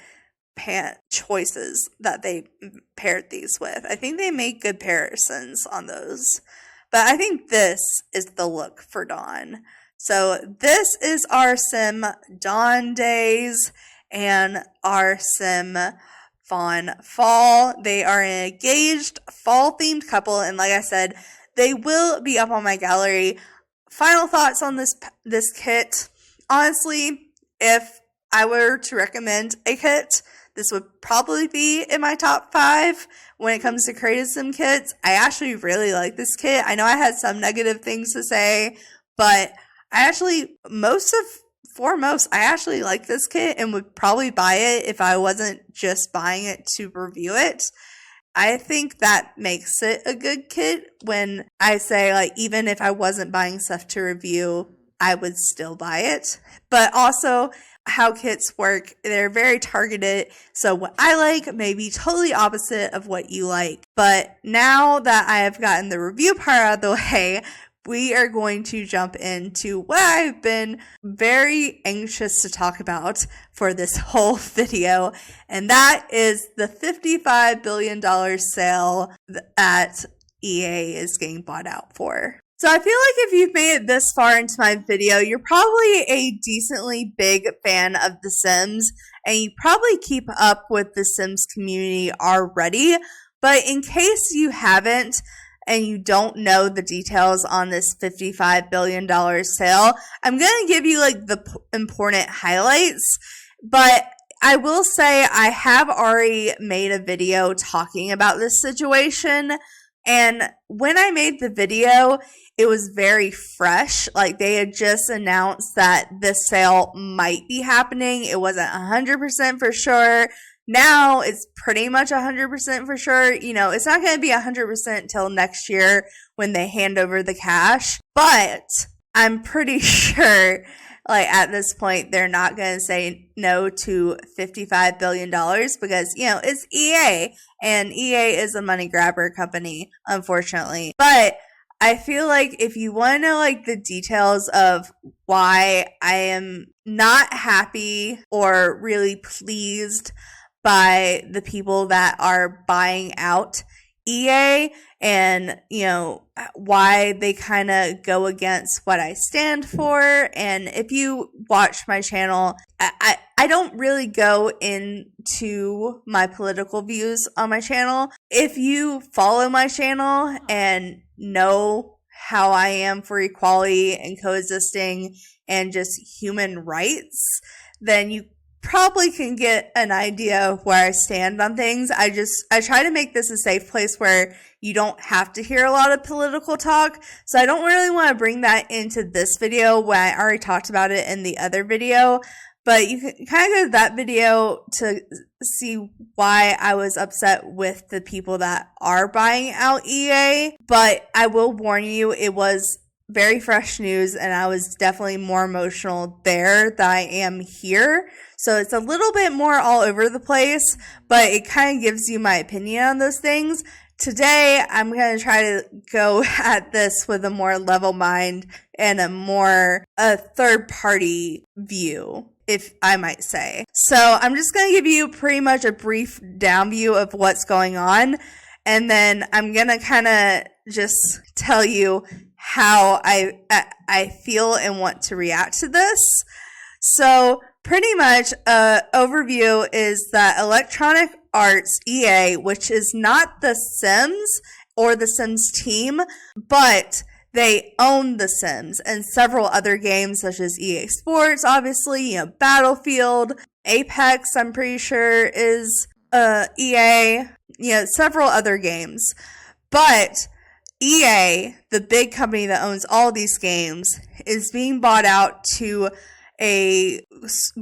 pant choices that they paired these with. I think they made good comparisons on those, but I think this is the look for Dawn. So this is our sim Dawn Days and our sim Fawn Fall. They are an engaged fall themed couple, and like I said, they will be up on my gallery. Final thoughts on this kit. Honestly, if I were to recommend a kit, this would probably be in my top 5 when it comes to creative sim kits. I actually really like this kit. I know I had some negative things to say, but I actually, I actually like this kit and would probably buy it if I wasn't just buying it to review it. I think that makes it a good kit when I say, like, even if I wasn't buying stuff to review, I would still buy it. But also, how kits work, they're very targeted. So what I like may be totally opposite of what you like. But now that I have gotten the review part out of the way, we are going to jump into what I've been very anxious to talk about for this whole video, and that is the $55 billion sale that EA is getting bought out for. So I feel like if you've made it this far into my video, you're probably a decently big fan of The Sims, and you probably keep up with the Sims community already. But in case you haven't, and you don't know the details on this $55 billion sale, I'm going to give you like the important highlights. But I will say I have already made a video talking about this situation. And when I made the video, it was very fresh. Like they had just announced that this sale might be happening. It wasn't 100% for sure. Now it's pretty much 100% for sure. You know, it's not going to be 100% till next year when they hand over the cash. But I'm pretty sure, like at this point, they're not going to say no to $55 billion because, you know, it's EA and EA is a money grabber company, unfortunately. But I feel like if you want to know like the details of why I am not happy or really pleased by the people that are buying out EA and, you know, why they kind of go against what I stand for. And if you watch my channel, I don't really go into my political views on my channel. If you follow my channel and know how I am for equality and coexisting and just human rights, then you probably can get an idea of where I stand on things. I try to make this a safe place where you don't have to hear a lot of political talk. So I don't really want to bring that into this video when I already talked about it in the other video. But you can kind of go to that video to see why I was upset with the people that are buying out EA. But I will warn you, it was very fresh news and I was definitely more emotional there than I am here. So it's a little bit more all over the place, but it kind of gives you my opinion on those things. today I'm going to try to go at this with a more level mind and a third party view, if I might say. So I'm just going to give you pretty much a brief down view of what's going on. And then I'm going to kind of just tell you how I feel and want to react to this. So pretty much overview is that Electronic Arts, EA, which is not The Sims or The Sims team, but they own The Sims and several other games such as EA Sports, obviously, Battlefield, Apex, I'm pretty sure is EA, several other games. But EA, the big company that owns all these games, is being bought out to a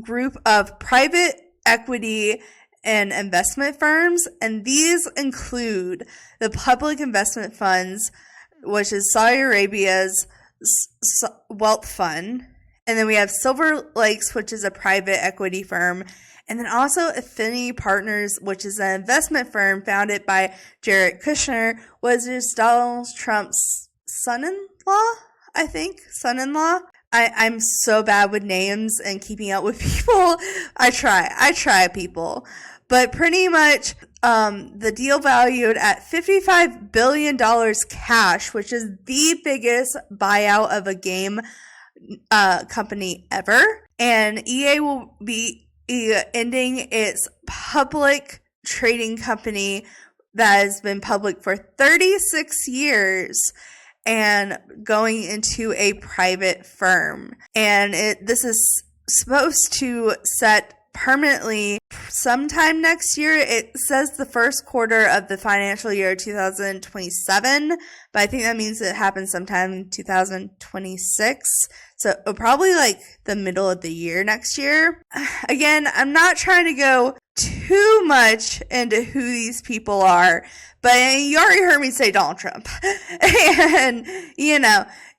group of private equity and investment firms, and these include the public investment funds, which is Saudi Arabia's Wealth Fund, and then we have Silver Lakes, which is a private equity firm, and then also Affinity Partners, which is an investment firm founded by Jared Kushner, which is Donald Trump's son-in-law. I'm so bad with names and keeping up with people. I try people. But pretty much, the deal valued at $55 billion cash, which is the biggest buyout of a game, company ever. And EA will be ending its public trading company that has been public for 36 years. And going into a private firm. And this is supposed to set permanently sometime next year. It says the first quarter of the financial year 2027, but I think that means it happens sometime in 2026. So probably like the middle of the year next year. Again, I'm not trying to go too much into who these people are, but you already heard me say Donald Trump. And,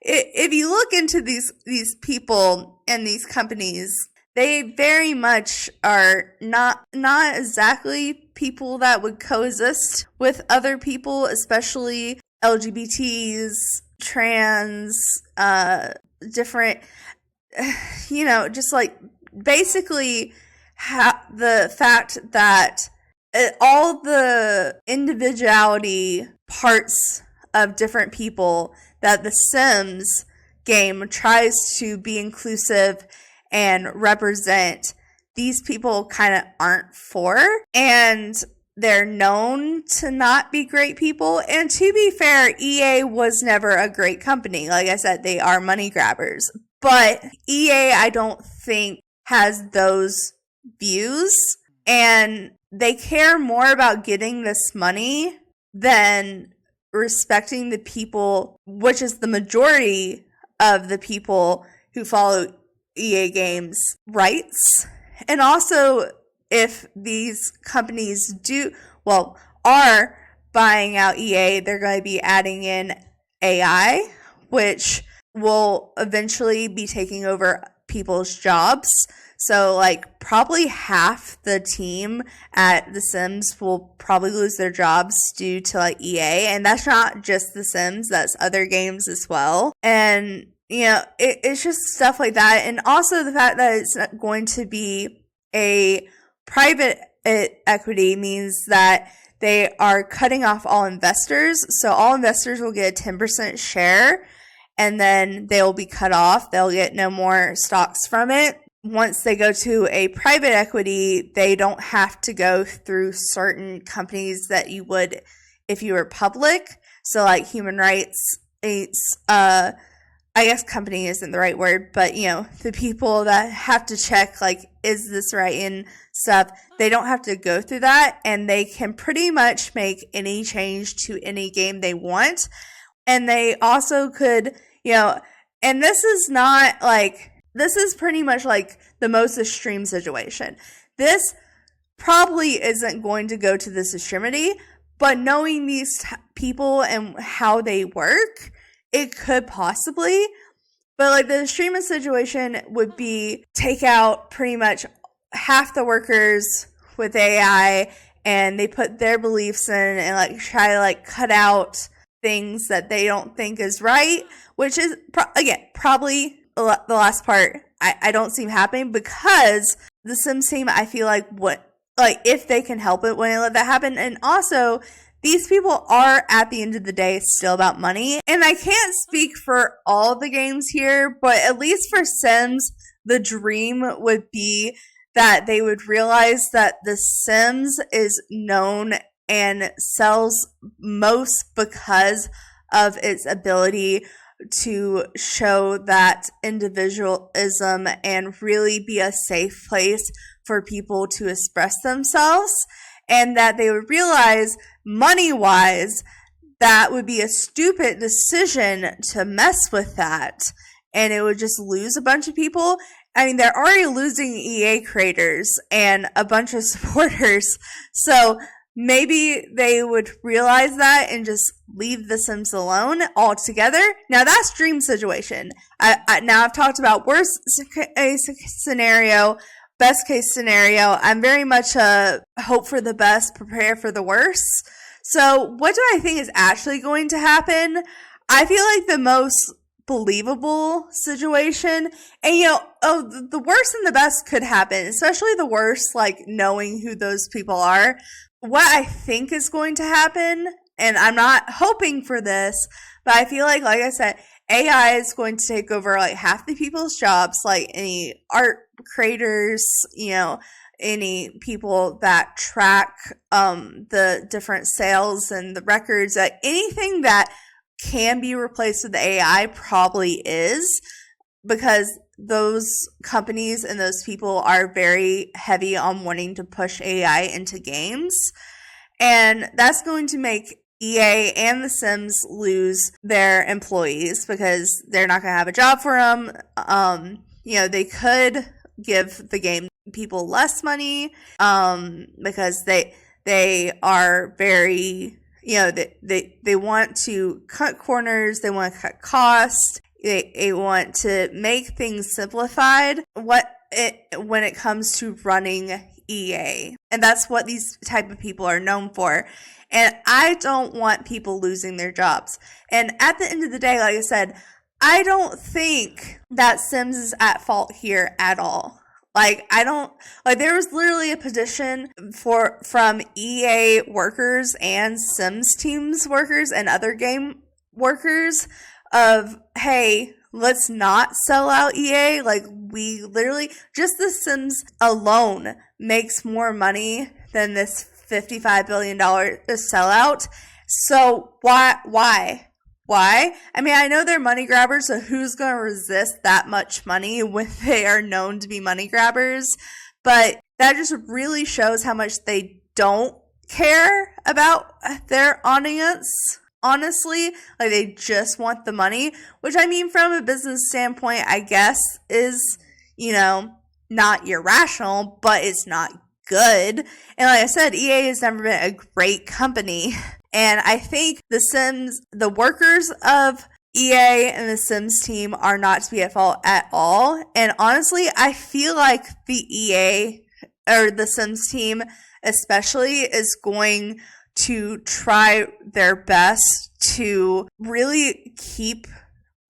if you look into these people and these companies, they very much are not exactly people that would coexist with other people, especially LGBTs, trans, different, just like basically the fact that all the individuality parts of different people that The Sims game tries to be inclusive and represent, these people kind of aren't for, and they're known to not be great people. And to be fair, EA was never a great company. Like I said, they are money grabbers, but EA, I don't think, has those views, and they care more about getting this money than respecting the people, which is the majority of the people who follow EA Games' rights. And also, if these companies are buying out EA, they're going to be adding in AI, which will eventually be taking over people's jobs. So, like, probably half the team at The Sims will probably lose their jobs due to, like, EA. And that's not just The Sims, that's other games as well. And, it's just stuff like that. And also the fact that it's going to be a private equity means that they are cutting off all investors. So all investors will get a 10% share, and then they'll be cut off. They'll get no more stocks from it. Once they go to a private equity, they don't have to go through certain companies that you would if you were public. So like human rights, I guess company isn't the right word, but the people that have to check, like, is this right and stuff, they don't have to go through that, and they can pretty much make any change to any game they want. And they also could, and this is not like, this is pretty much like the most extreme situation. This probably isn't going to go to this extremity, but knowing these people and how they work, it could possibly. But like the extremist situation would be take out pretty much half the workers with AI and they put their beliefs in and like try to like cut out things that they don't think is right, which is probably the last part I don't see happening, because the Sims team, I feel like if they can help it, when they let that happen. And also, these people are, at the end of the day, still about money. And I can't speak for all the games here, but at least for Sims, the dream would be that they would realize that The Sims is known and sells most because of its ability to show that individualism and really be a safe place for people to express themselves, and that they would realize, money-wise, that would be a stupid decision to mess with that, and it would just lose a bunch of people. I mean, they're already losing EA creators and a bunch of supporters, so maybe they would realize that and just leave The Sims alone altogether. Now, that's dream situation. Now, I've talked about worst case scenario, best case scenario. I'm very much a hope for the best, prepare for the worst. So what do I think is actually going to happen? I feel like the most believable situation, and the worst and the best could happen, especially the worst, like knowing who those people are. What I think is going to happen, and I'm not hoping for this, but I feel like I said, AI is going to take over like half the people's jobs, like any art creators, any people that track the different sales and the records, anything that can be replaced with AI probably is, because those companies and those people are very heavy on wanting to push AI into games. And that's going to make EA and The Sims lose their employees because they're not going to have a job for them. They could give the game people less money because they are very, they want to cut corners, they want to cut costs. They want to make things simplified when it comes to running EA. And that's what these type of people are known for. And I don't want people losing their jobs. And at the end of the day, like I said, I don't think that Sims is at fault here at all. There was literally a petition from EA workers and Sims teams workers and other game workers of, hey, let's not sell out EA. We literally, just The Sims alone makes more money than this $55 billion sellout. So why? I mean, I know they're money grabbers, so who's going to resist that much money when they are known to be money grabbers? But that just really shows how much they don't care about their audience. Honestly, they just want the money, which, I mean, from a business standpoint, I guess is, not irrational, but it's not good. And like I said, EA has never been a great company. And I think the workers of EA and the Sims team are not to be at fault at all. And honestly, I feel like the EA or the Sims team especially is going to try their best to really keep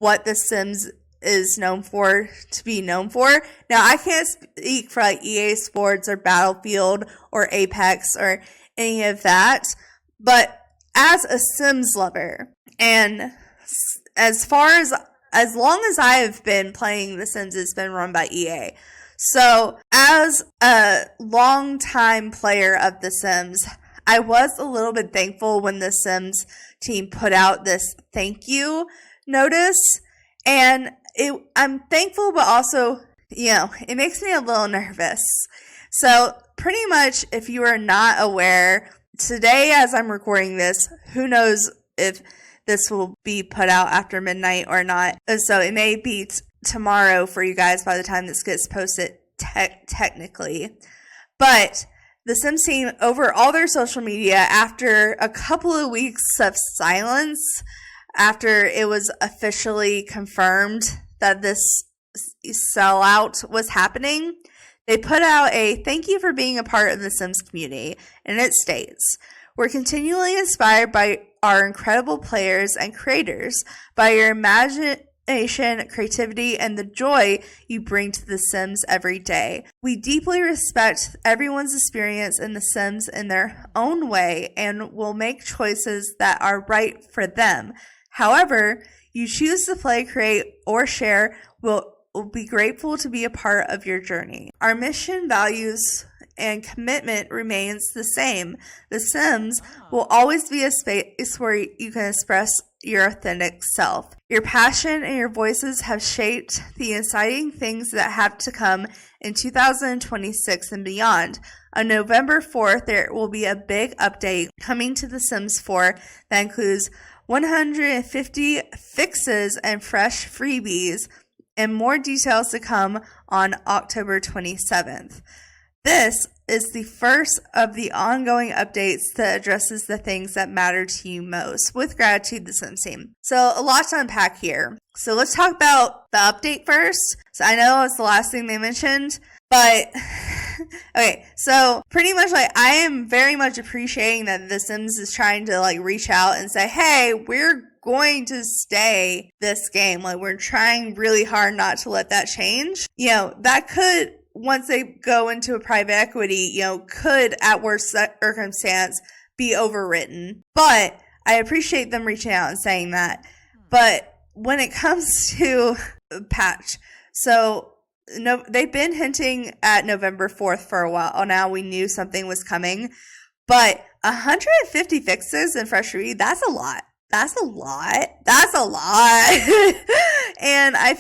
what The Sims is known for to be known for. Now, I can't speak for EA Sports or Battlefield or Apex or any of that, but as a Sims lover, and as long as I have been playing The Sims, it's been run by EA. So, as a longtime player of The Sims, I was a little bit thankful when the Sims team put out this thank you notice, and I'm thankful, but also, it makes me a little nervous. So pretty much, if you are not aware, today as I'm recording this, who knows if this will be put out after midnight or not. So it may be tomorrow for you guys by the time this gets posted technically. But the Sims team, over all their social media, after a couple of weeks of silence, after it was officially confirmed that this sellout was happening, They put out a thank you for being a part of the Sims community, and it states, "We're continually inspired by our incredible players and creators, by your imagination, creativity, and the joy you bring to The Sims every day. We deeply respect everyone's experience in The Sims in their own way and will make choices that are right for them. However you choose to play, create, or share, we'll be grateful to be a part of your journey. Our mission, values, and commitment remains the same. The Sims will always be a space where you can express your authentic self. Your passion and your voices have shaped the exciting things that have to come in 2026 and beyond. On November 4th, there will be a big update coming to The Sims 4 that includes 150 fixes and fresh freebies, and more details to come on October 27th. This is the first of the ongoing updates that addresses the things that matter to you most. With gratitude, The Sims team." So a lot to unpack here. So let's talk about the update first. So I know it's the last thing they mentioned, but okay, so pretty much I am very much appreciating that The Sims is trying to reach out and say, hey, we're going to stay this game. We're trying really hard not to let that change. That could, once they go into a private equity, could at worst circumstance be overwritten. But I appreciate them reaching out and saying that. But when it comes to patch, so no, they've been hinting at November 4th for a while now. We knew something was coming, but 150 fixes and fresh review, that's a lot. That's a lot. And I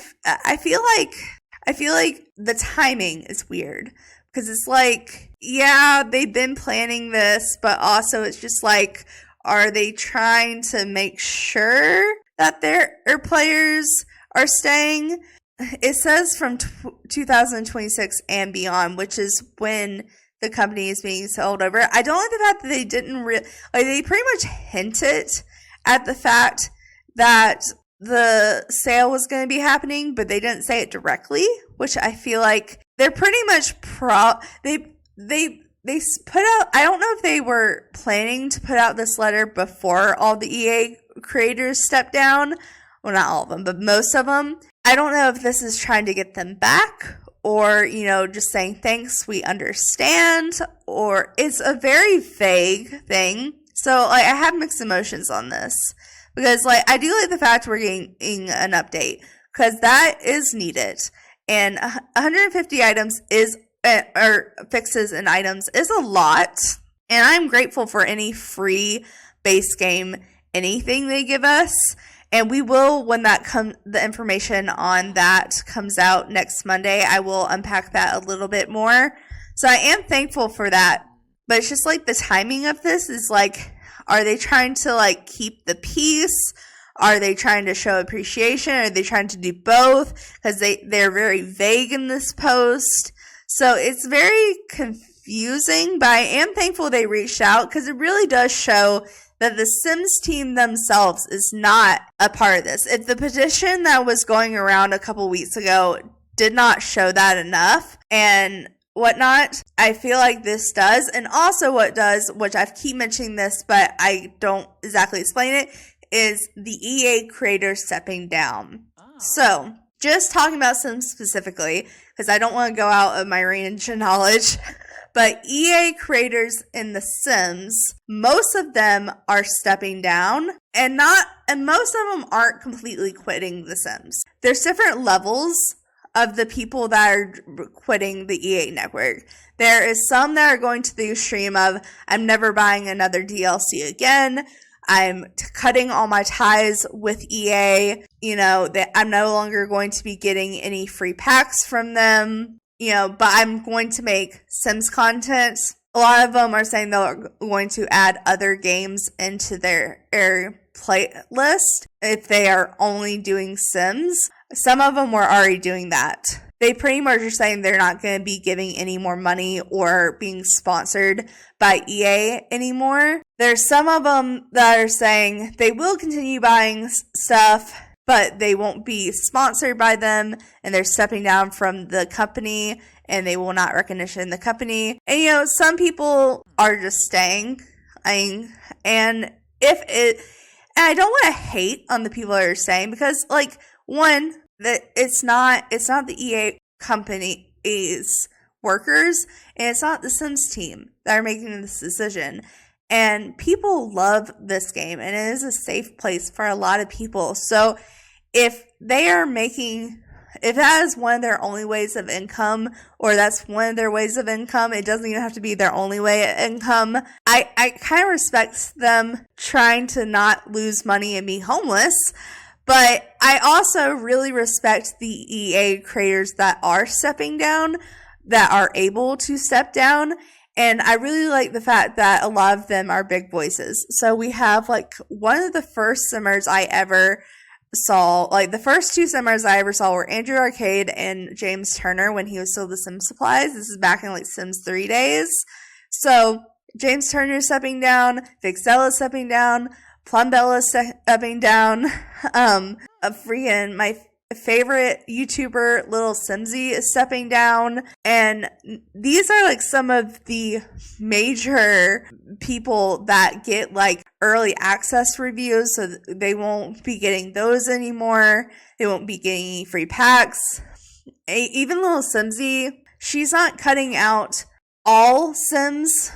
feel like the timing is weird, because it's yeah, they've been planning this, but also it's just are they trying to make sure that their players are staying? It says from 2026 and beyond, which is when the company is being sold over. I don't like the fact that they didn't they pretty much hinted at the fact that the sale was going to be happening, but they didn't say it directly, which I feel like they're pretty much they put out, I don't know if they were planning to put out this letter before all the EA creators stepped down. Well, not all of them, but most of them. I don't know if this is trying to get them back, or, just saying, thanks, we understand, or it's a very vague thing. So, I have mixed emotions on this, because, I do like the fact we're getting an update, because that is needed, and 150 items or fixes and items is a lot, and I'm grateful for any free base game, anything they give us. And we will, when the information on that comes out next Monday, I will unpack that a little bit more. So I am thankful for that. But it's just the timing of this is are they trying to keep the peace? Are they trying to show appreciation? Are they trying to do both? Because they're very vague in this post. So it's very confusing, but I am thankful they reached out, because it really does show that the Sims team themselves is not a part of this. If the petition that was going around a couple weeks ago did not show that enough and whatnot, I feel like this does. And also what does, which I keep mentioning this, but I don't exactly explain it, is the EA creator stepping down. So, just talking about Sims specifically, because I don't want to go out of my range of knowledge, but EA creators in The Sims, most of them are stepping down, and most of them aren't completely quitting The Sims. There's different levels of the people that are quitting the EA network. There is some that are going to the extreme of, I'm never buying another DLC again. I'm cutting all my ties with EA. That I'm no longer going to be getting any free packs from them. But I'm going to make Sims content. A lot of them are saying they're going to add other games into their playlist if they are only doing Sims. Some of them were already doing that. They pretty much are saying they're not going to be giving any more money or being sponsored by EA anymore. There's some of them that are saying they will continue buying stuff, but they won't be sponsored by them, and they're stepping down from the company, and they will not recognition the company. And some people are just staying. And I don't want to hate on the people that are staying, because one, that it's not the EA company's workers, and it's not the Sims team that are making this decision. And people love this game, and it is a safe place for a lot of people. So if that is one of their only ways of income, or that's one of their ways of income, it doesn't even have to be their only way of income. I kind of respect them trying to not lose money and be homeless, but I also really respect the EA creators that are stepping down, that are able to step down. And I really like the fact that a lot of them are big voices. So we have one of the first simmers I ever saw, the first two simmers I ever saw were Andrew Arcade and James Turner when he was still the Sim Supplies. This is back in Sims 3 days. So James Turner is stepping down, Vixella stepping down, Plumbella stepping down, my favorite YouTuber Little Simsy is stepping down, and these are some of the major people that get early access reviews, so they won't be getting those anymore. They won't be getting any free packs. Even Little Simsy, she's not cutting out all Sims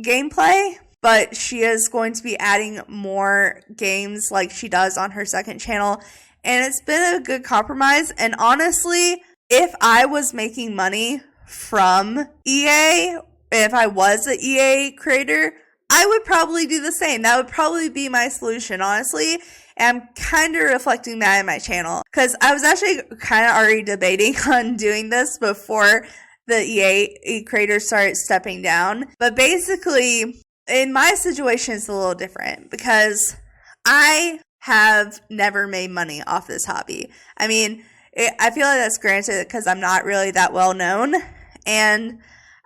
gameplay, but she is going to be adding more games like she does on her second channel. And it's been a good compromise. And honestly, if I was making money from EA, if I was an EA creator, I would probably do the same. That would probably be my solution, honestly. And I'm kind of reflecting that in my channel, because I was actually kind of already debating on doing this before the EA creators started stepping down. But basically, in my situation, it's a little different, because I have never made money off this hobby. I mean, I feel like that's granted because I'm not really that well known, and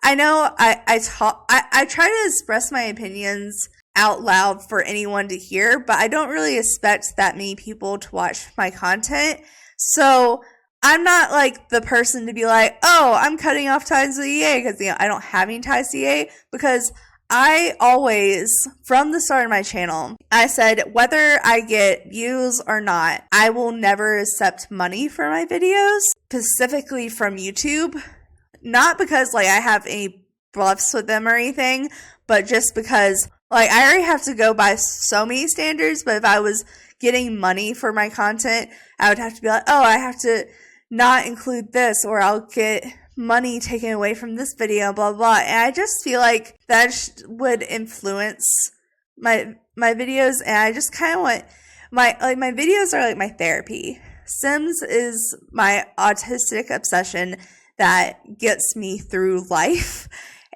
I know I try to express my opinions out loud for anyone to hear, but I don't really expect that many people to watch my content. So I'm not the person to be oh, I'm cutting off ties with EA, because I don't have any ties to EA, because I always, from the start of my channel, I said whether I get views or not, I will never accept money for my videos, specifically from YouTube. Not because I have any bluffs with them or anything, but just because I already have to go by so many standards. But if I was getting money for my content, I would have to be oh, I have to not include this, or I'll get money taken away from this video, blah blah. And I just feel that would influence my videos, and I just kind of want my videos are my therapy. Sims is my autistic obsession that gets me through life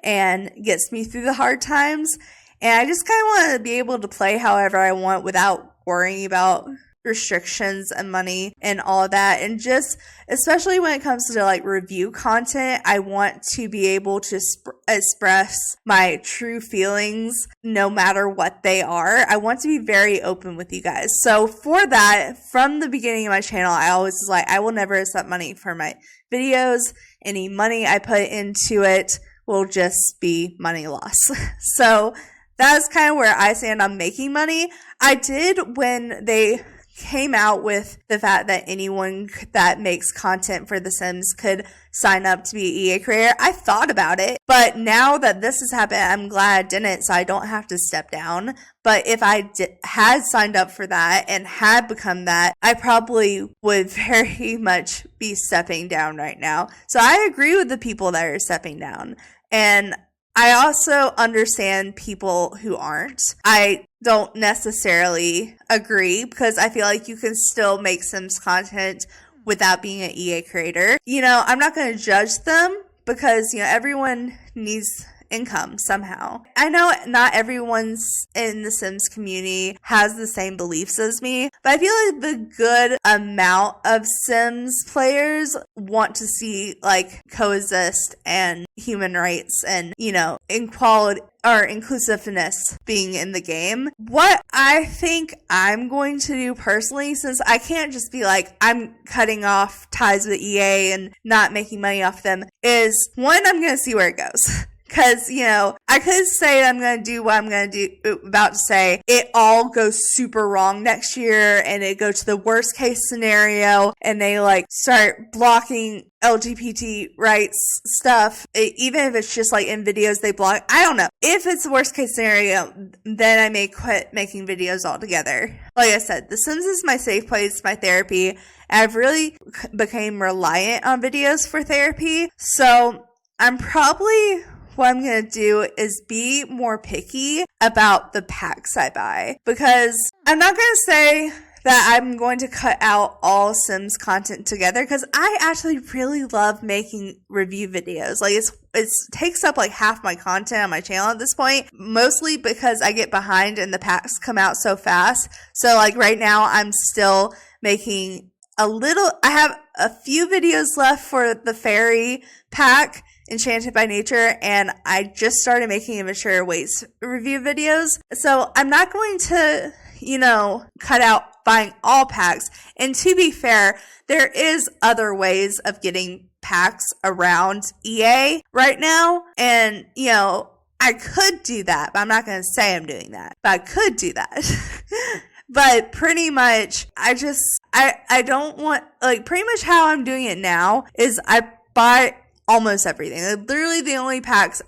and gets me through the hard times, and I just kind of want to be able to play however I want without worrying about restrictions and money and all of that. And just especially when it comes to review content, I want to be able to express my true feelings no matter what they are. I want to be very open with you guys. So for that, from the beginning of my channel, I always was I will never accept money for my videos. Any money I put into it will just be money loss. So that's kind of where I stand on making money. I did, when they came out with the fact that anyone that makes content for The Sims could sign up to be an EA creator, I thought about it. But now that this has happened, I'm glad I didn't, so I don't have to step down. But if I had signed up for that and had become that, I probably would very much be stepping down right now. So I agree with the people that are stepping down. And I also understand people who aren't. I don't necessarily agree, because I feel you can still make Sims content without being an EA creator. I'm not going to judge them, because, everyone needs income somehow. I know not everyone's in the Sims community has the same beliefs as me, but I feel like the good amount of Sims players want to see like coexist and human rights and, you know, equality or inclusiveness being in the game. What I think I'm going to do personally, since I can't just be like, I'm cutting off ties with EA and not making money off them, is one, I'm going to see where it goes. Because, you know, I could say I'm going to do what I'm going to do, about to say. It all goes super wrong next year and it goes to the worst case scenario and they like start blocking LGBT rights stuff. Even if it's just like in videos they block. I don't know. If it's the worst case scenario, then I may quit making videos altogether. Like I said, The Sims is my safe place, my therapy. I've really became reliant on videos for therapy. So I'm probably... what I'm going to do is be more picky about the packs I buy, because I'm not going to say that I'm going to cut out all Sims content together, because I actually really love making review videos. Like it takes up like half my content on my channel at this point, mostly because I get behind and the packs come out so fast. So like right now I'm still making I have a few videos left for the fairy pack, Enchanted by Nature, and I just started making Immature Weights review videos. So I'm not going to, you know, cut out buying all packs. And to be fair, there is other ways of getting packs around EA right now. And, you know, I could do that, but I'm not going to say I'm doing that. But I could do that. But pretty much, I don't want, like, pretty much how I'm doing it now is I buy almost everything. Literally the only pack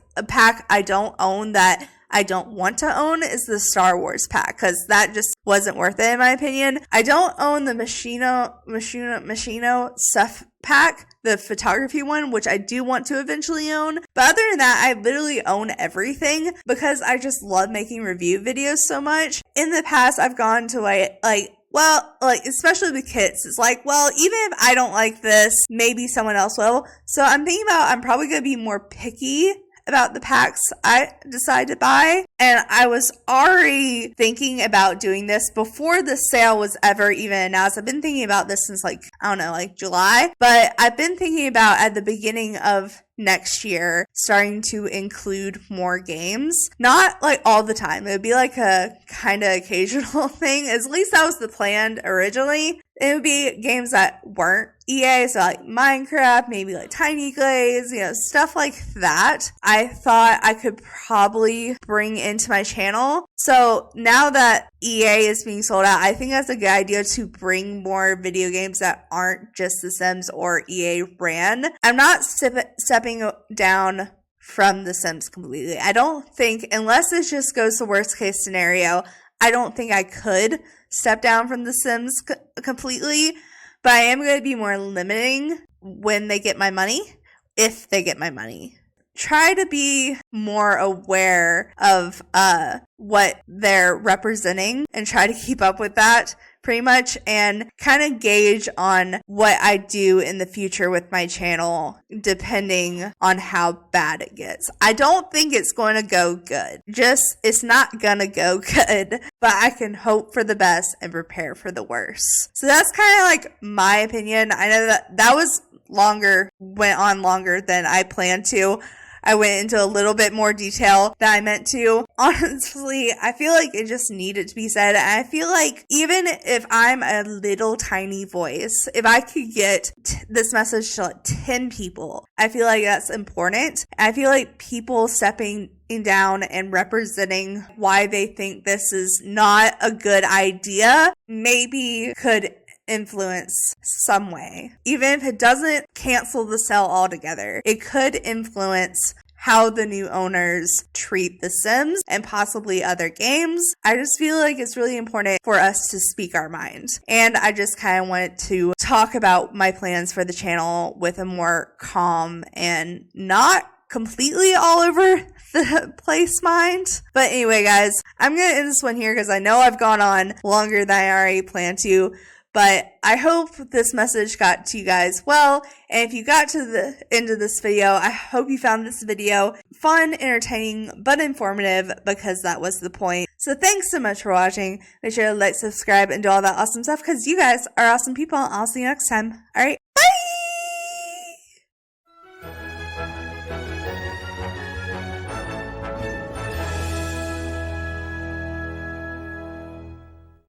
I don't own that I don't want to own is the Star Wars pack, because that just wasn't worth it in my opinion. I don't own the Machino stuff pack, the photography one, which I do want to eventually own. But other than that, I literally own everything because I just love making review videos so much. In the past, I've gone to well, like, especially with kits, it's like, well, even if I don't like this, maybe someone else will. So I'm probably going to be more picky about the packs I decide to buy. And I was already thinking about doing this before the sale was ever even announced. I've been thinking about this since July. But I've been thinking about at the beginning of next year starting to include more games. Not like all the time. It would be like a kind of occasional thing. At least that was the plan originally. It would be games that weren't EA, so like Minecraft, maybe like Tiny Glaze, you know, stuff like that. I thought I could probably bring into my channel. So now that EA is being sold out, I think that's a good idea to bring more video games that aren't just The Sims or EA ran. I'm not stepping down from The Sims completely. I don't think, unless it just goes to worst case scenario, I don't think I could step down from The Sims completely, but I am going to be more limiting when they get my money, if they get my money. Try to be more aware of what they're representing and try to keep up with that pretty much, and kind of gauge on what I do in the future with my channel depending on how bad it gets. I don't think it's going to go good. It's not going to go good, but I can hope for the best and prepare for the worst. So that's kind of like my opinion. I know that went on longer than I planned to. I went into a little bit more detail than I meant to. Honestly, I feel like it just needed to be said. And I feel like even if I'm a little tiny voice, if I could get this message to like 10 people, I feel like that's important. I feel like people stepping down and representing why they think this is not a good idea maybe could influence some way. Even if it doesn't cancel the sale altogether, it could influence how the new owners treat The Sims and possibly other games. I just feel like it's really important for us to speak our mind. And I just kind of wanted to talk about my plans for the channel with a more calm and not completely all over the place mind. But anyway, guys, I'm going to end this one here because I know I've gone on longer than I already planned to. But I hope this message got to you guys well. And if you got to the end of this video, I hope you found this video fun, entertaining, but informative, because that was the point. So thanks so much for watching. Make sure to like, subscribe, and do all that awesome stuff, because you guys are awesome people. I'll see you next time. All right.